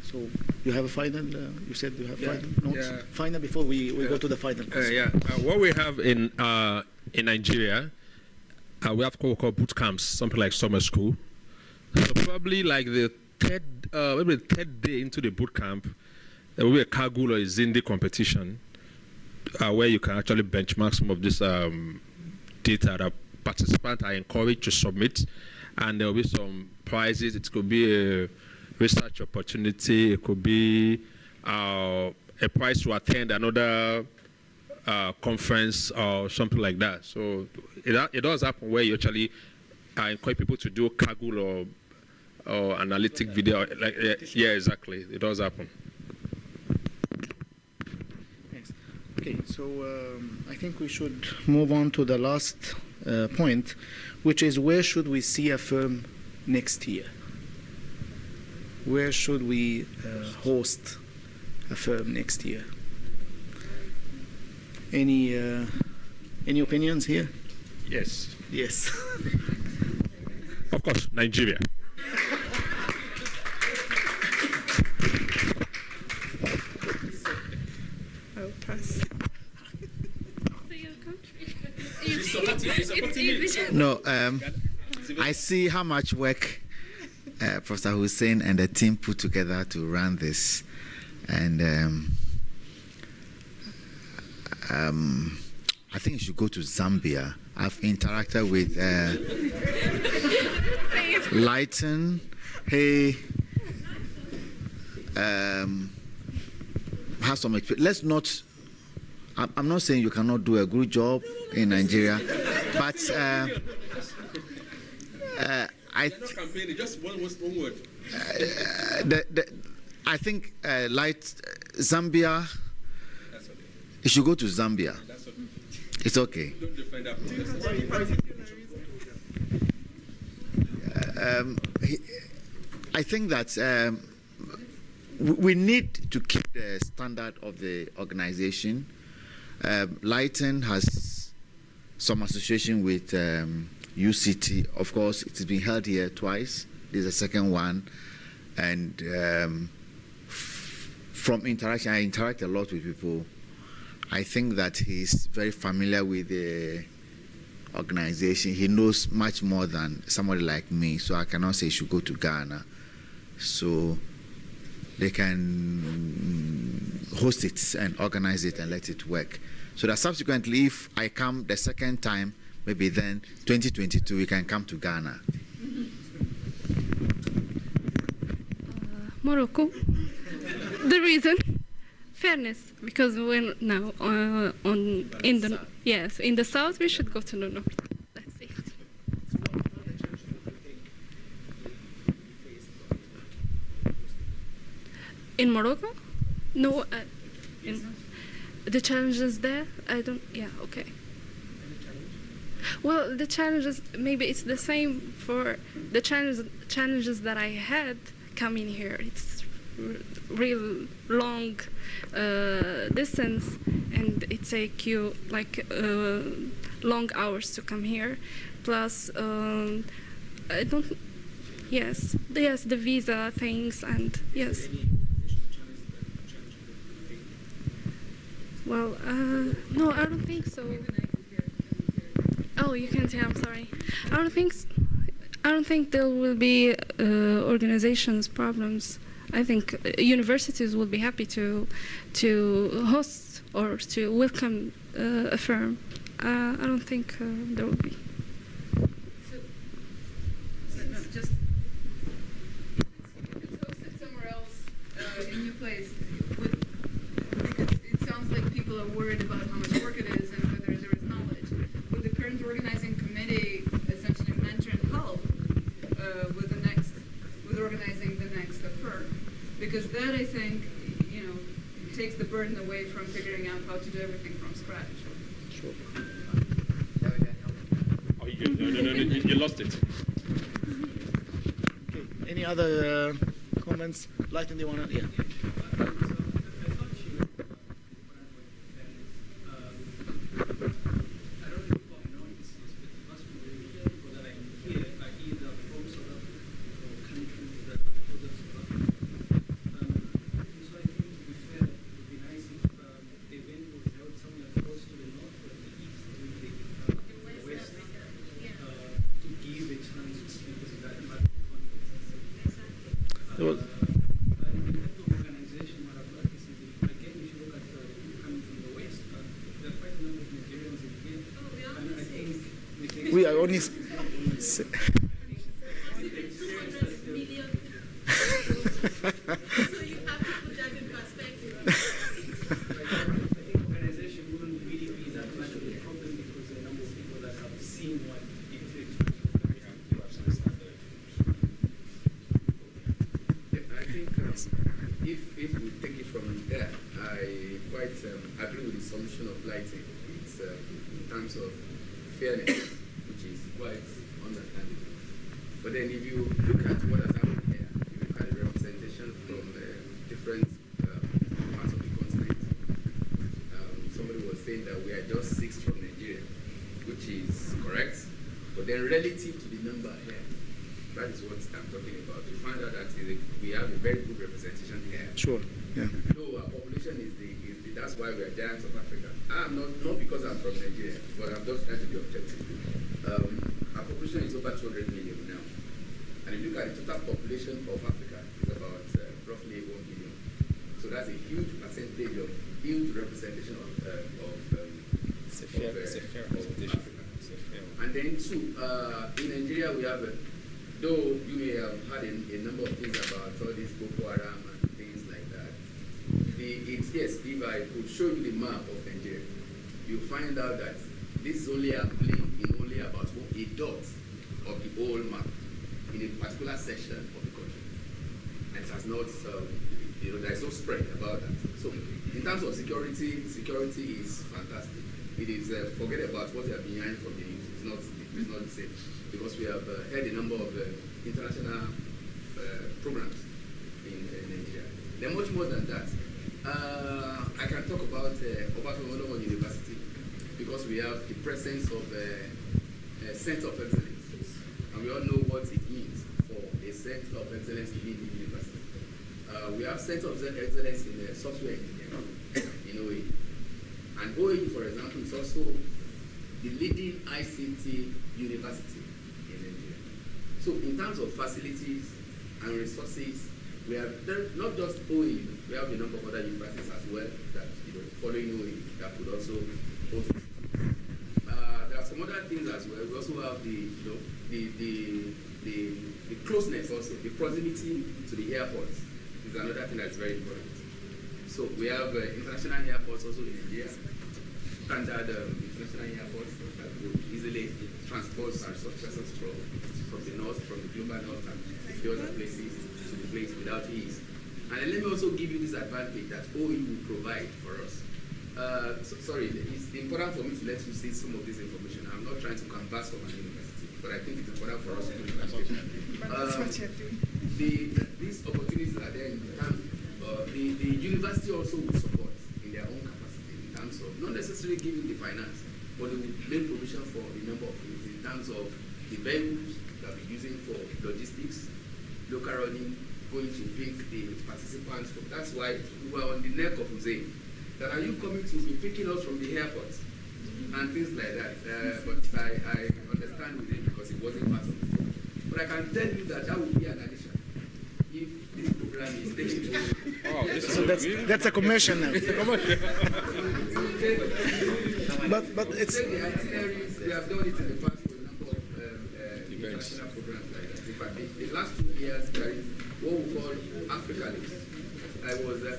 S1: So you have a final. You said you have final notes.
S2: Yeah.
S1: Final before we go to the final.
S2: Yeah. What we have in Nigeria, we have what we call boot camps, something like summer school. So probably like the maybe the third day into the boot camp, there will be a Kagul or a Zindi competition where you can actually benchmark some of this data that participants are encouraged to submit, and there will be some prizes. It could be a research opportunity. It could be a prize to attend another conference or something like that. So it does happen where you actually encourage people to do Kagul or analytic video. Like yeah, exactly. It does happen.
S1: Okay, so I think we should move on to the last point, which is where should we see AFIRM next year? Where should we host AFIRM next year? Any opinions here?
S2: Yes.
S1: Yes.
S2: Of course, Nigeria.
S3: I'll pass.
S4: No, I see how much work Professor Hussein and the team put together to run this, and I think you should go to Zambia. I've interacted with Lighton. Hey, has some experience. Let's not. I'm not saying you cannot do a good job in Nigeria, but
S2: just one word.
S4: I think Zambia.
S2: That's okay.
S4: You should go to Zambia.
S2: That's okay.
S4: It's okay.
S2: Don't defend that.
S4: I think that we need to keep the standard of the organization. Lighton has some association with UCT. Of course, it's been held here twice. This is the second one. And from interaction, I interact a lot with people. I think that he's very familiar with the organization. He knows much more than somebody like me, so I cannot say he should go to Ghana. So they can host it and organize it and let it work. So that subsequently, if I come the second time, maybe then 2022, we can come to Ghana.
S5: Morocco. The reason fairness, because we're now in the south, we should go to the north. That's it. In Morocco? No, the challenges there, okay. Well, the challenges, maybe it's the same for the challenges that I had coming here. It's real long distance, and it take you like long hours to come here. Plus, yes, the visa things, and yes. Well, no, I don't think so. Oh, you can say. I'm sorry. I don't think there will be organizations problems. I think universities will be happy to host or to welcome a firm. I don't think there will be.
S13: It's just it's hosted somewhere else in your place. Because it sounds like people are worried about how much work it is and whether there is knowledge. Would the current organizing committee essentially mentor and help with organizing the next AFIRM? Because that, I think, takes the burden away from figuring out how to do everything from scratch.
S2: Sure. Oh, you lost it.
S1: Okay. Any other comments? Lighten, do you want to? Yeah. We are only. So you have to put that in perspective.
S8: I think organization wouldn't really be that much of a problem because there are a number of people that have seen what it takes to
S7: I think if we take it from there, I quite agree with the assumption of lighting. It's in terms of fairness, which is quite understandable. But then if you look at what has happened here, you look at the representation from different parts of the continent. Somebody was saying that we are just 6 from Nigeria, which is correct. But then relative to the number here, that is what I'm talking about. We find out that we have a very good representation here.
S1: Sure. Yeah.
S7: Though our population is that's why we are giants of Africa. I'm not because I'm from Nigeria, but I'm just trying to be objective. Our population is over 200 million now. And if you look at the total population of Africa, it's about roughly 1 billion. So that's a huge percentage of huge representation of Africa. And then too, in Nigeria we have, though you may have had a number of things about all this Boko Haram and things like that. Yes, if I could show you the map of Nigeria, you'll find out that this is only happening in only about a dot of the whole map in a particular section of the country. And it has not, there's no spread about that. So in terms of security is fantastic. It is, forget about what they are behind from the news. It's not the same. Because we have had a number of international programs in Nigeria. They're much more than that. I can talk about Obasanjo University because we have the presence of a Center of Excellence, and we all know what it means for a Center of Excellence in any university. We have Center of Excellence in software engineering in OAE, and OAE, for example, is also the leading ICT university in Nigeria. So, in terms of facilities and resources, we have not just OAE, we have a number of other universities as well that, following OAE, that could also host. There are some other things as well. We also have the closeness also, the proximity to the airports is another thing that's very important. So we have international airports also in Nigeria, standard international airports that would easily transport our persons from the north, from the global north and a few other places to the place without ease. And then let me also give you this advantage that OE will provide for us. Sorry, it's important for me to let you see some of this information. I'm not trying to canvass from an university, but I think it's important for us to do that.
S3: That's what you're doing.
S7: These opportunities are there in the town. The university also will support in their own capacity in terms of not necessarily giving the finance, but they will make provision for a number of things in terms of the vehicles that we're using for logistics, local running, going to pick the participants. That's why we were on the neck of Hussein. That are you coming to be picking us from the airport and things like that. But I understand with him because it wasn't part of it. But I can tell you that would be an addition if this program is taken to.
S1: So that's a commercial now. but it's.
S7: The itineraries, we have done it in the past for a number of international programs like that. In fact, the last 2 years there is what we call Africa Leagues. I was they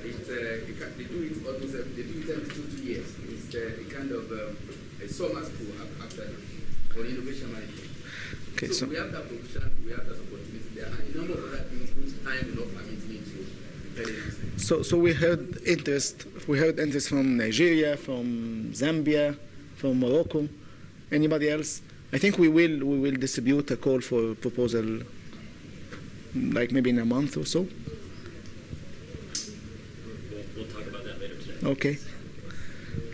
S7: do it almost every 2 years. It's a kind of a summer school after for innovation management.
S1: Okay,
S7: so we have that provision, we have that opportunity there, and a number of other things which time will not permit me to tell you.
S1: So we heard interest. We heard interest from Nigeria, from Zambia, from Morocco. Anybody else? I think we will distribute a call for proposal, like maybe in a month or so.
S14: We'll talk about that later today.
S1: Okay.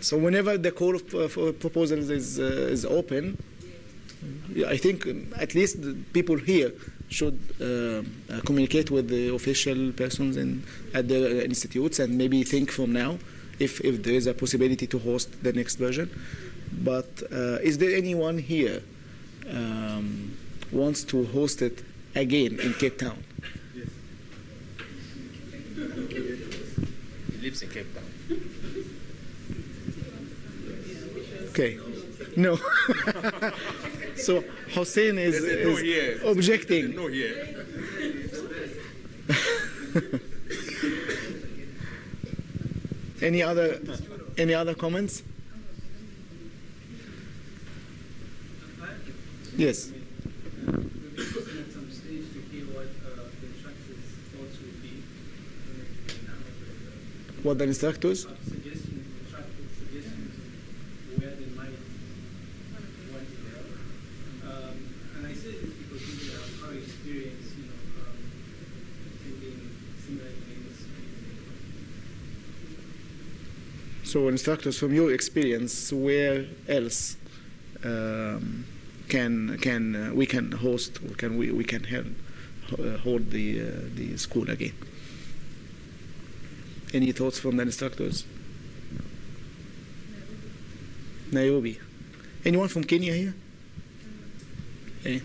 S1: So whenever the call for proposals is open, I think at least the people here should communicate with the official persons at the institutes and maybe think from now if there is a possibility to host the next version. But is there anyone here wants to host it again in Cape Town?
S2: He lives in Cape Town.
S1: Okay. No. So Hussein is objecting.
S2: No here.
S1: Any other comments? Yes. What the instructors? So instructors, from your experience, where else can we can host, or can we can hold the school again? Any thoughts from the instructors? Nairobi. Anyone from Kenya here? Okay.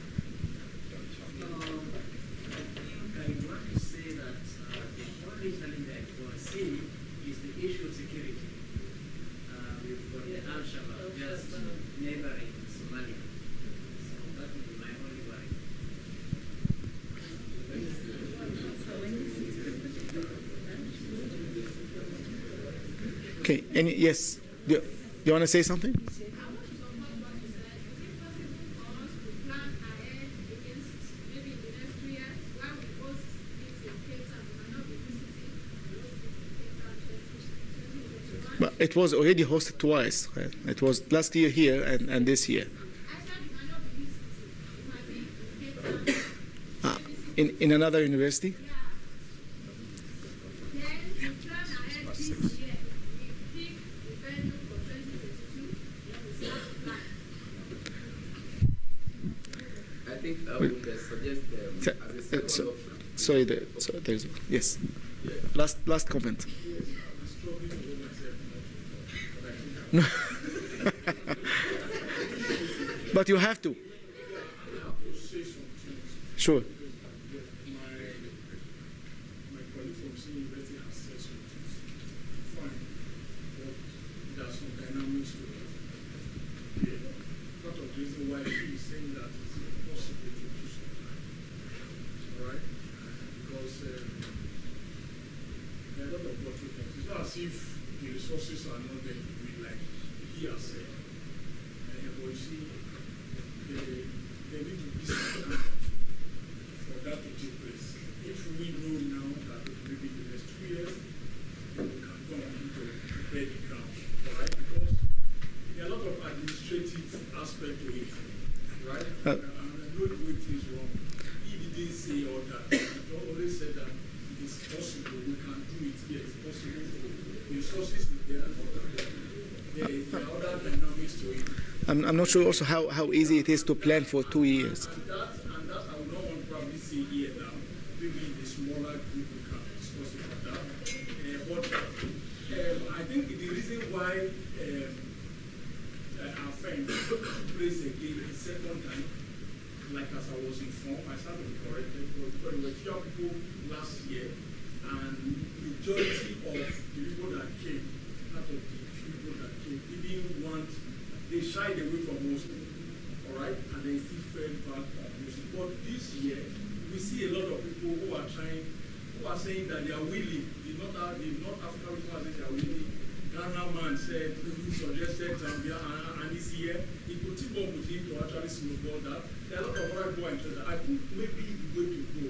S1: Okay. Yes. Do you want to say something? But it was already hosted twice. Right? It was last year here and this year. In another university?
S7: I think I would suggest as a
S1: sorry, there's yes. Last comment. No. But you have to. Sure.
S15: are not going to do it like he has said. But you see, they need to be some for that to take place. If we know now that maybe in the next 2 years, then we can go on to prepare the ground, all right? Because there are a lot of administrative aspects to it, right? And I know the way things wrong. He didn't say all that. He always said that it is possible, we can do it, yes, it's possible. The resources is there and all that. There are other dynamics to it.
S1: I'm not sure also how easy it is to plan for 2 years.
S15: And that I would not want to probably say here now. Maybe in the smaller group we can discuss about that. But I think the reason why our friend plays again the second time, like as I was informed, I started to be corrected, because there were fewer people last year, and majority of the people that came, out of the few people that came, didn't want, they shied away from Muslim, all right, and they still fell back on Muslim. But this year, we see a lot of people who are trying, who are saying that they are willing. The North African people are saying they are willing. Ghana man said, he suggested Zambia, and this year, he could team up with him to actually snowball that. There are a lot of other people interested. I think maybe the way to go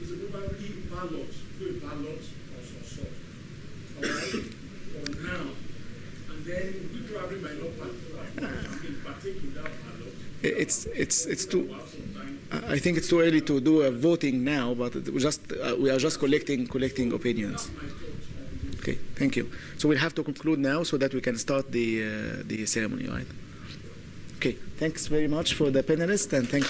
S15: is probably ballot, do a ballot of some sort, all right, for now. And then we probably might not partake in that ballot.
S1: It's too. I think it's too early to do a voting now, but we are just collecting opinions. Okay, thank you. So we'll have to conclude now so that we can start the ceremony, right? Okay, thanks very much for the panelists, and thanks.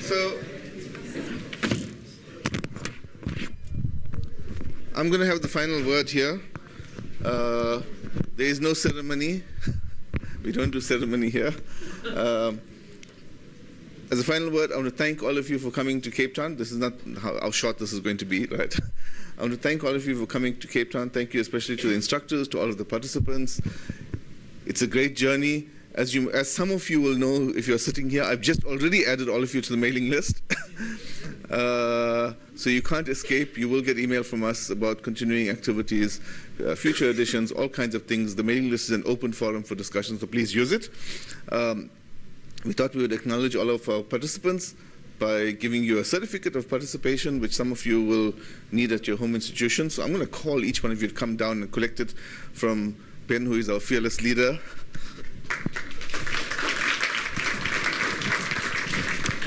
S16: So I'm going to have the final word here. There is no ceremony. We don't do ceremony here. As a final word, I want to thank all of you for coming to Cape Town. This is not how short this is going to be, right? I want to thank all of you for coming to Cape Town. Thank you especially to the instructors, to all of the participants. It's a great journey. As some of you will know, if you're sitting here, I've just already added all of you to the mailing list. So you can't escape. You will get email from us about continuing activities, future editions, all kinds of things. The mailing list is an open forum for discussion, so please use it. We thought we would acknowledge all of our participants by giving you a certificate of participation, which some of you will need at your home institution. So I'm going to call each one of you to come down and collect it from Ben, who is our fearless leader.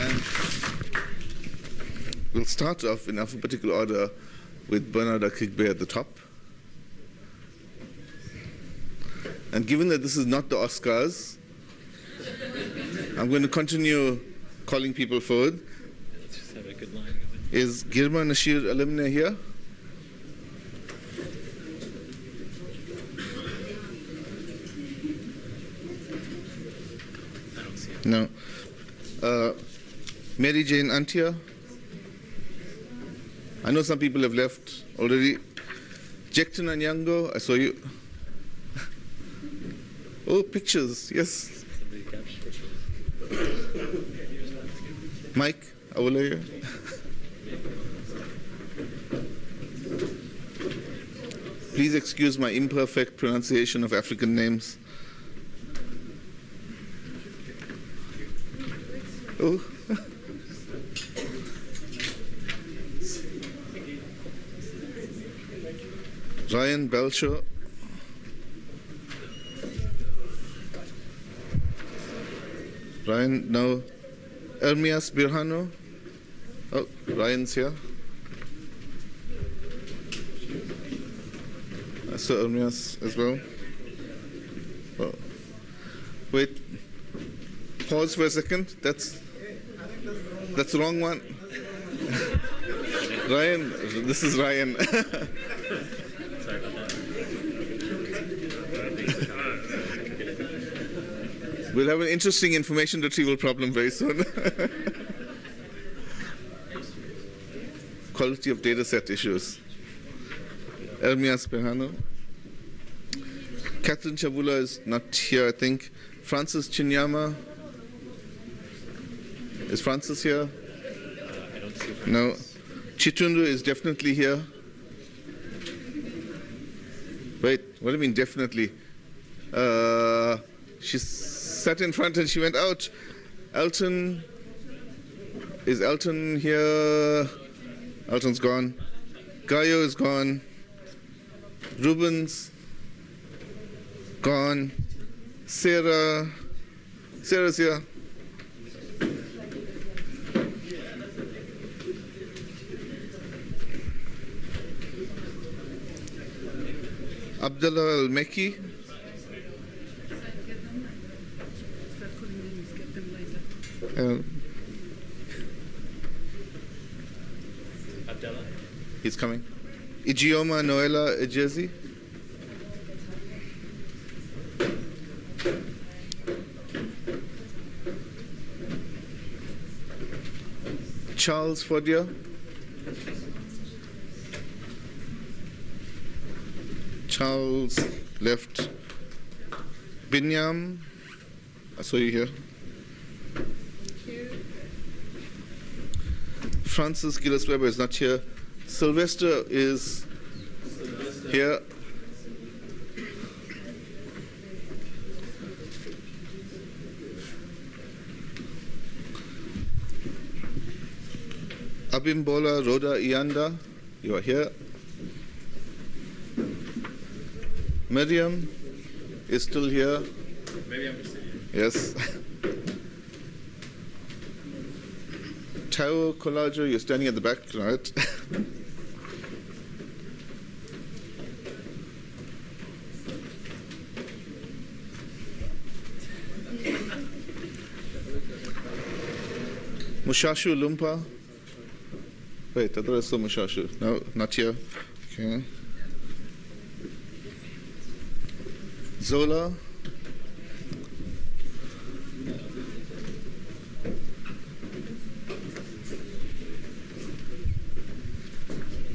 S16: And we'll start off in alphabetical order with Bernard Akigbe at the top. And given that this is not the Oscars, I'm going to continue calling people forward.
S14: Just have a good line going.
S16: Is Girma Nashir Alimne here?
S14: I don't see it.
S16: No. Mary Jane Antia? I know some people have left already. Jekton Anyango, I saw you. Oh, pictures, yes.
S14: Somebody captured pictures.
S16: Mike Awolaya. Please excuse my imperfect pronunciation of African names. Oh. Ryan Belcher. Ryan, now Ermias Birhano. Oh, Ryan's here. I saw Ermias as well. Oh. Wait, pause for a second. That's the wrong one. Ryan, this is Ryan.
S14: Sorry about that.
S16: We'll have an interesting information retrieval problem very soon. Quality of data set issues. Ermias Behano. Catherine Chabula is not here, I think. Francis Chinyama. Is Francis here?
S14: I don't see Francis.
S16: No. Chitundu is definitely here. Wait, what do you mean definitely? She sat in front and she went out. Elton, is Elton here? Elton's gone. Gayo is gone. Rubens, gone. Sarah's here. Abdullah Al-Mekki.
S14: Abdullah?
S16: He's coming. Ijeoma Noela Ejezi. Charles Fodia. Charles left. Binyam, I saw you here. Francis Gillis Weber is not here. Sylvester is here. Abimbola Rhoda Ianda, you are here. Miriam is still here.
S2: Maybe I'm still here.
S16: Yes. Tao Collaggio, you're standing at the back, right? Mushashu Lumpa. Wait, I thought I saw Mushashu. No, not here. Okay. Zola.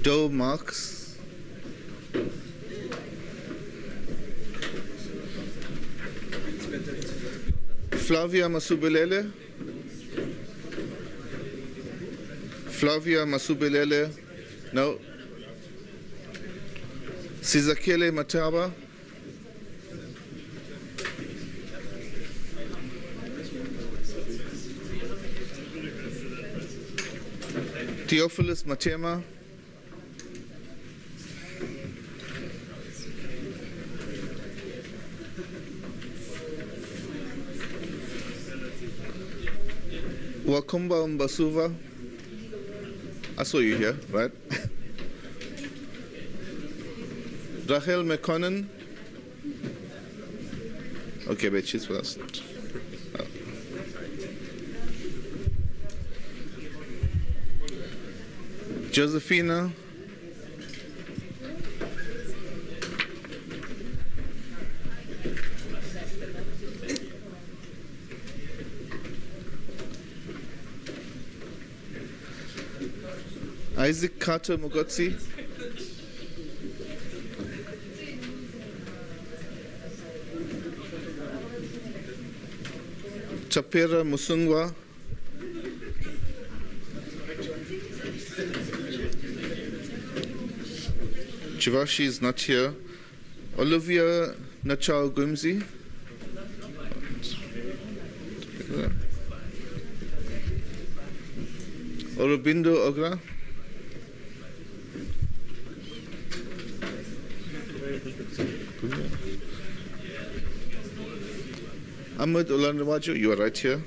S16: Doe Marks. Flavia Masubelele. Flavia Masubelele. No. Sizakele Mataba. Theophilus Matema. Wakumba Mbasuva. I saw you here, right? Rachel McConnell. Okay, but she's first. Oh. Josephina. Isaac Carter Mogotsi. Chapera Musungwa. Chivashi is not here. Olivia Nachal Gumzi. Aurobindo Ogra. Ahmed Olanrawajo, you are right here.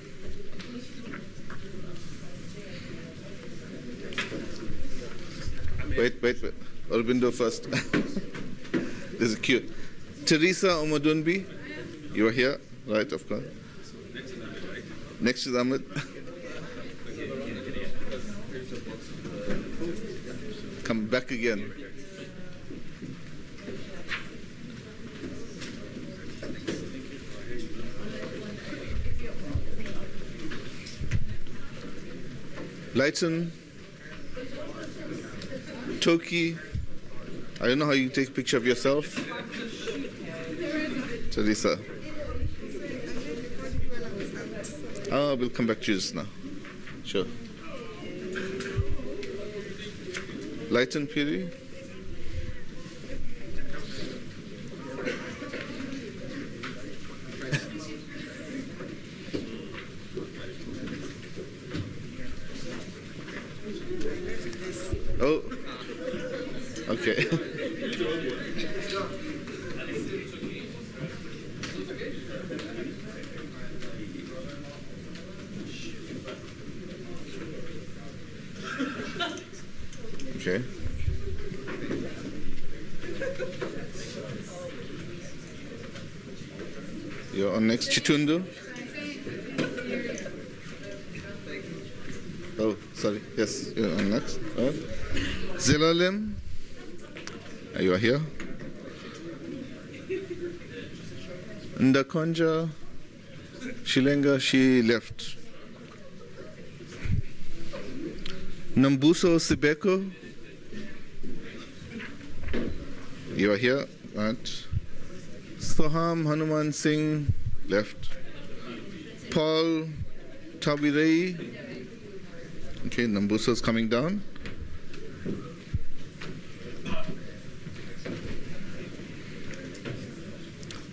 S16: Wait. Aurobindo first. There's a queue. Teresa Omadunbi, you are here, right? Of course. Next is Ahmed. Come back again. Lighten, Toki. I don't know how you take a picture of yourself. Teresa. We'll come back to you just now. Sure. Lighten, Piri. Oh, okay. Okay. You're on next, Chitundu. Oh, sorry. Yes, you're on next. Zilalem, you are here. Ndakonja, Shilenga, she left. Nambuso Sibeko, you are here. Right. Soham Hanuman Singh, left. Paul Tawirei, okay, Nambuso is coming down.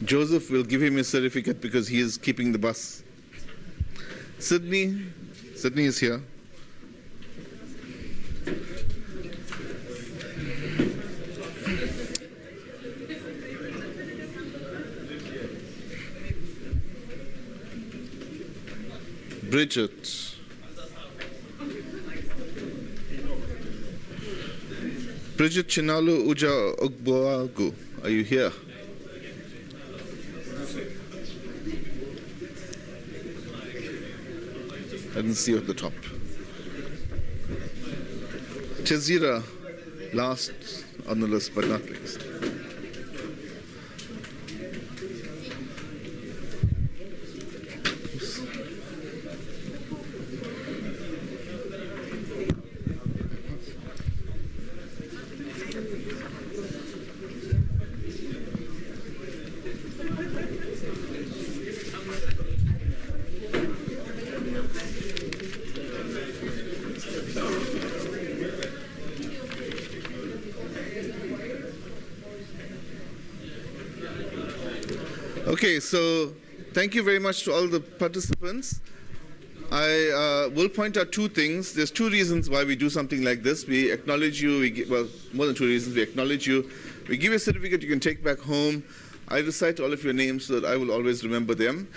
S16: Joseph will give him his certificate because he is keeping the bus. Sydney is here. Bridget Chinalu Uja Ogboagu, are you here? I didn't see you at the top. Chazira, last on the list but not least. Okay, so thank you very much to all the participants. I will point out two things. There's two reasons why we do something like this. We acknowledge you, well, more than two reasons. We acknowledge you. We give you a certificate you can take back home. I recite all of your names so that I will always remember them.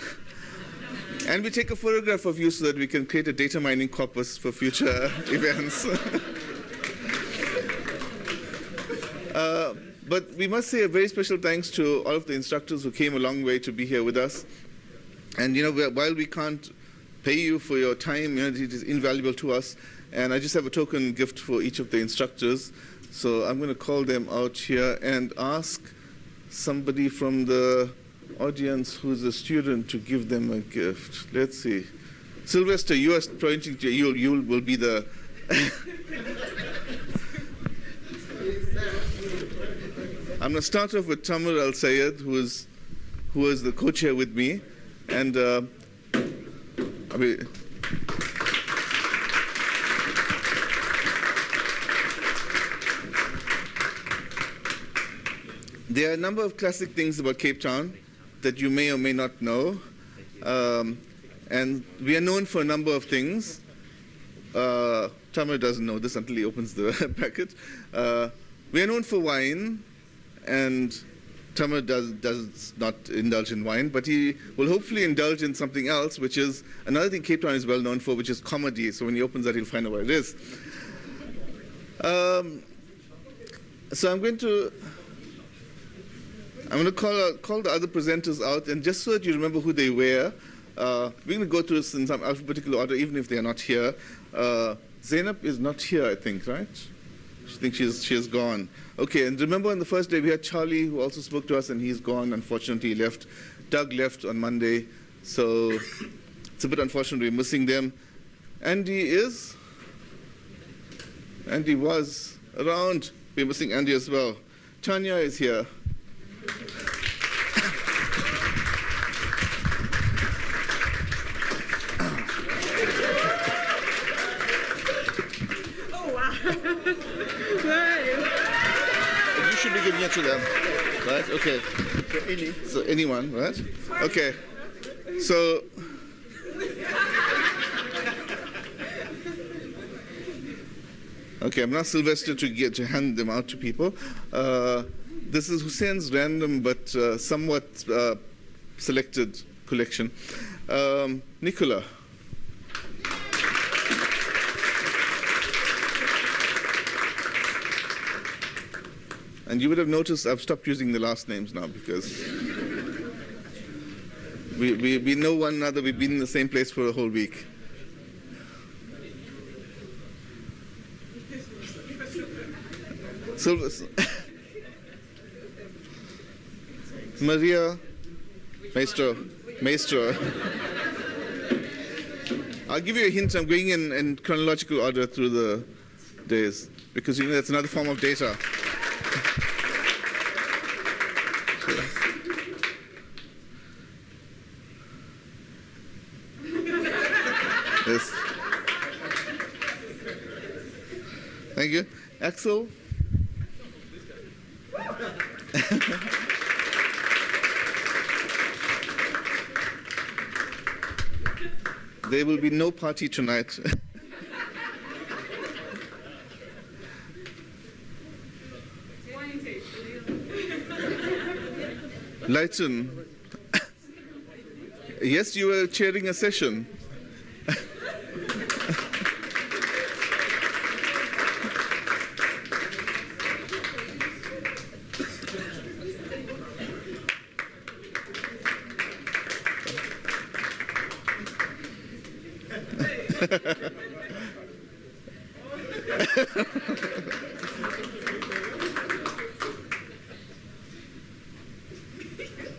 S16: And we take a photograph of you so that we can create a data mining corpus for future events. But we must say a very special thanks to all of the instructors who came a long way to be here with us. And while we can't pay you for your time, it is invaluable to us. And I just have a token gift for each of the instructors. So I'm going to call them out here and ask somebody from the audience who's a student to give them a gift. Let's see. Sylvester, you are pointing to you will be the I'm going to start off with Tamer Elsayed, who is the co-chair with me, and there are a number of classic things about Cape Town that you may or may not know, and we are known for a number of things. Tamer doesn't know this until he opens the packet. We are known for wine. And Tamer does not indulge in wine, but he will hopefully indulge in something else, which is another thing Cape Town is well known for, which is comedy. So when he opens that, he'll find out what it is. So I'm going to call the other presenters out, and just so that you remember who they were, we're going to go through this in some alphabetical order, even if they are not here. Zainab is not here, I think, right? I think she's gone. Okay, and remember on the first day we had Charlie, who also spoke to us, and he's gone. Unfortunately, he left. Doug left on Monday, so it's a bit unfortunate we're missing them. Andy was around. We're missing Andy as well. Tanya is here.
S6: Oh, wow.
S16: You should be giving it to them, right? Okay. So anyone, right? Okay. So okay, I'm not Sylvester to hand them out to people. This is Hussein's random but somewhat selected collection. Nicola. And you would have noticed I've stopped using the last names now because we know one another. We've been in the same place for a whole week. Maria Maestro. I'll give you a hint. I'm going in chronological order through the days because you know that's another form of data. Yes. Thank you. Axel. There will be no party tonight. Leighton. Yes, you were chairing a session.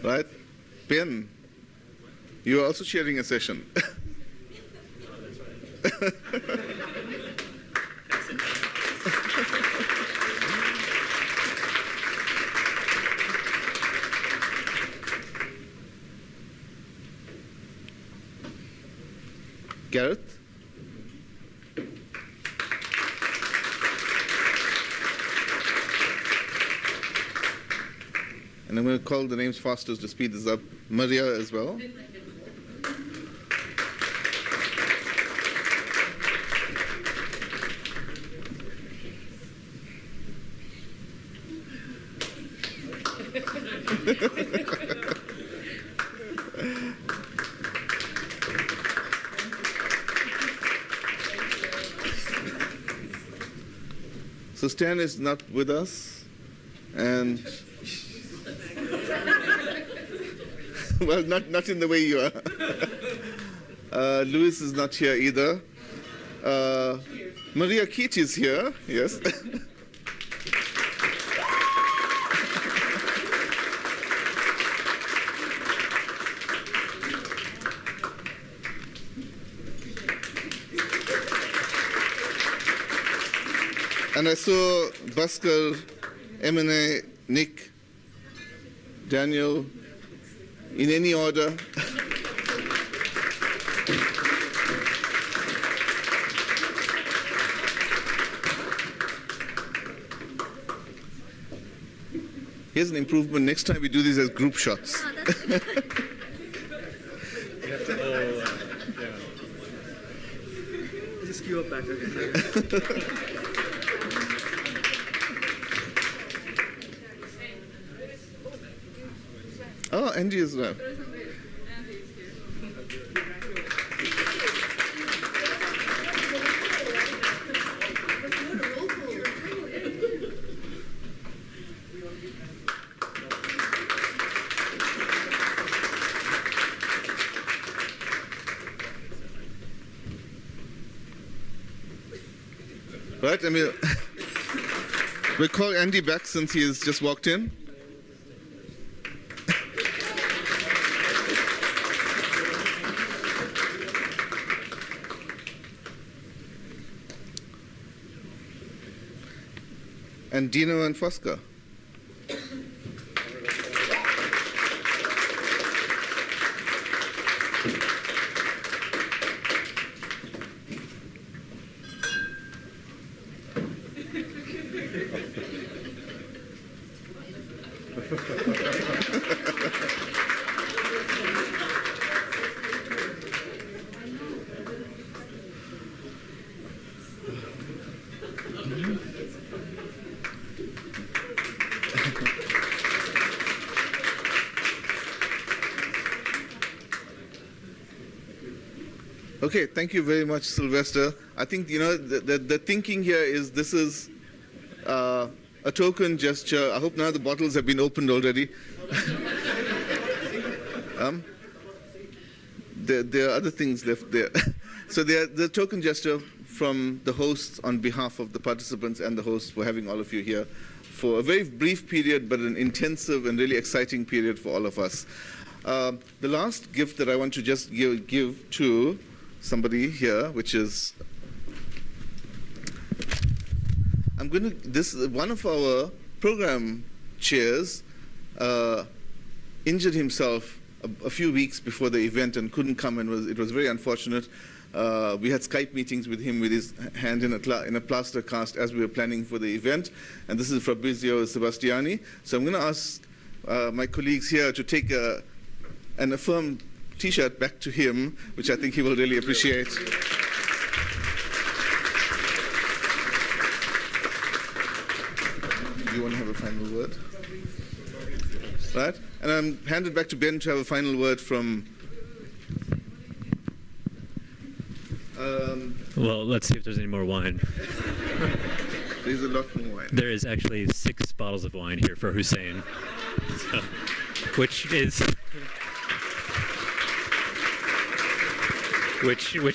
S16: Right? Ben, you are also sharing a session. Gareth? And I'm going to call the names faster to speed this up. Maria as well. So Stan is not with us, and well, not in the way you are. Louis is not here either. Maria Keach is here, yes. And I saw Bhaskar, M&A, Nick, Daniel, in any order. Here's an improvement. Next time we do these as group shots.
S11: Just queue up back again.
S16: Oh, Andy is there. Right? I mean, we'll call Andy back since he has just walked in. And Dino and Fosca. Okay, thank you very much, Sylvester. I think, the thinking here is this is a token gesture. I hope none of the bottles have been opened already. There are other things left there. So the token gesture from the hosts on behalf of the participants and the hosts for having all of you here for a very brief period, but an intensive and really exciting period for all of us. The last gift that I want to just give to somebody here, which is, one of our program chairs injured himself a few weeks before the event and couldn't come, and it was very unfortunate. We had Skype meetings with him with his hand in a plaster cast as we were planning for the event, and this is Fabrizio Sebastiani. So I'm going to ask my colleagues here to take an AFIRM T-shirt back to him, which I think he will really appreciate. Do you want to have a final word? Right? And I'm handed back to Ben to have a final word from...
S14: Well, let's see if there's any more wine.
S16: There's a lot more wine.
S14: There is actually 6 bottles of wine here for Hussein, so, which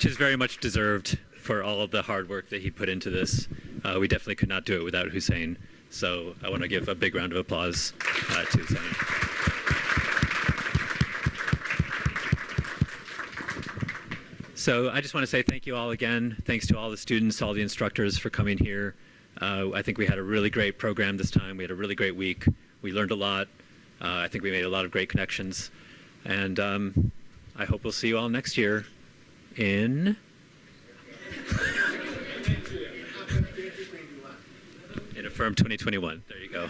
S14: is very much deserved for all of the hard work that he put into this. We definitely could not do it without Hussein. So I want to give a big round of applause to Hussein. So I just want to say thank you all again. Thanks to all the students, all the instructors for coming here. I think we had a really great program this time. We had a really great week. We learned a lot. I think we made a lot of great connections. And I hope we'll see you all next year in AFIRM 2021. There you go.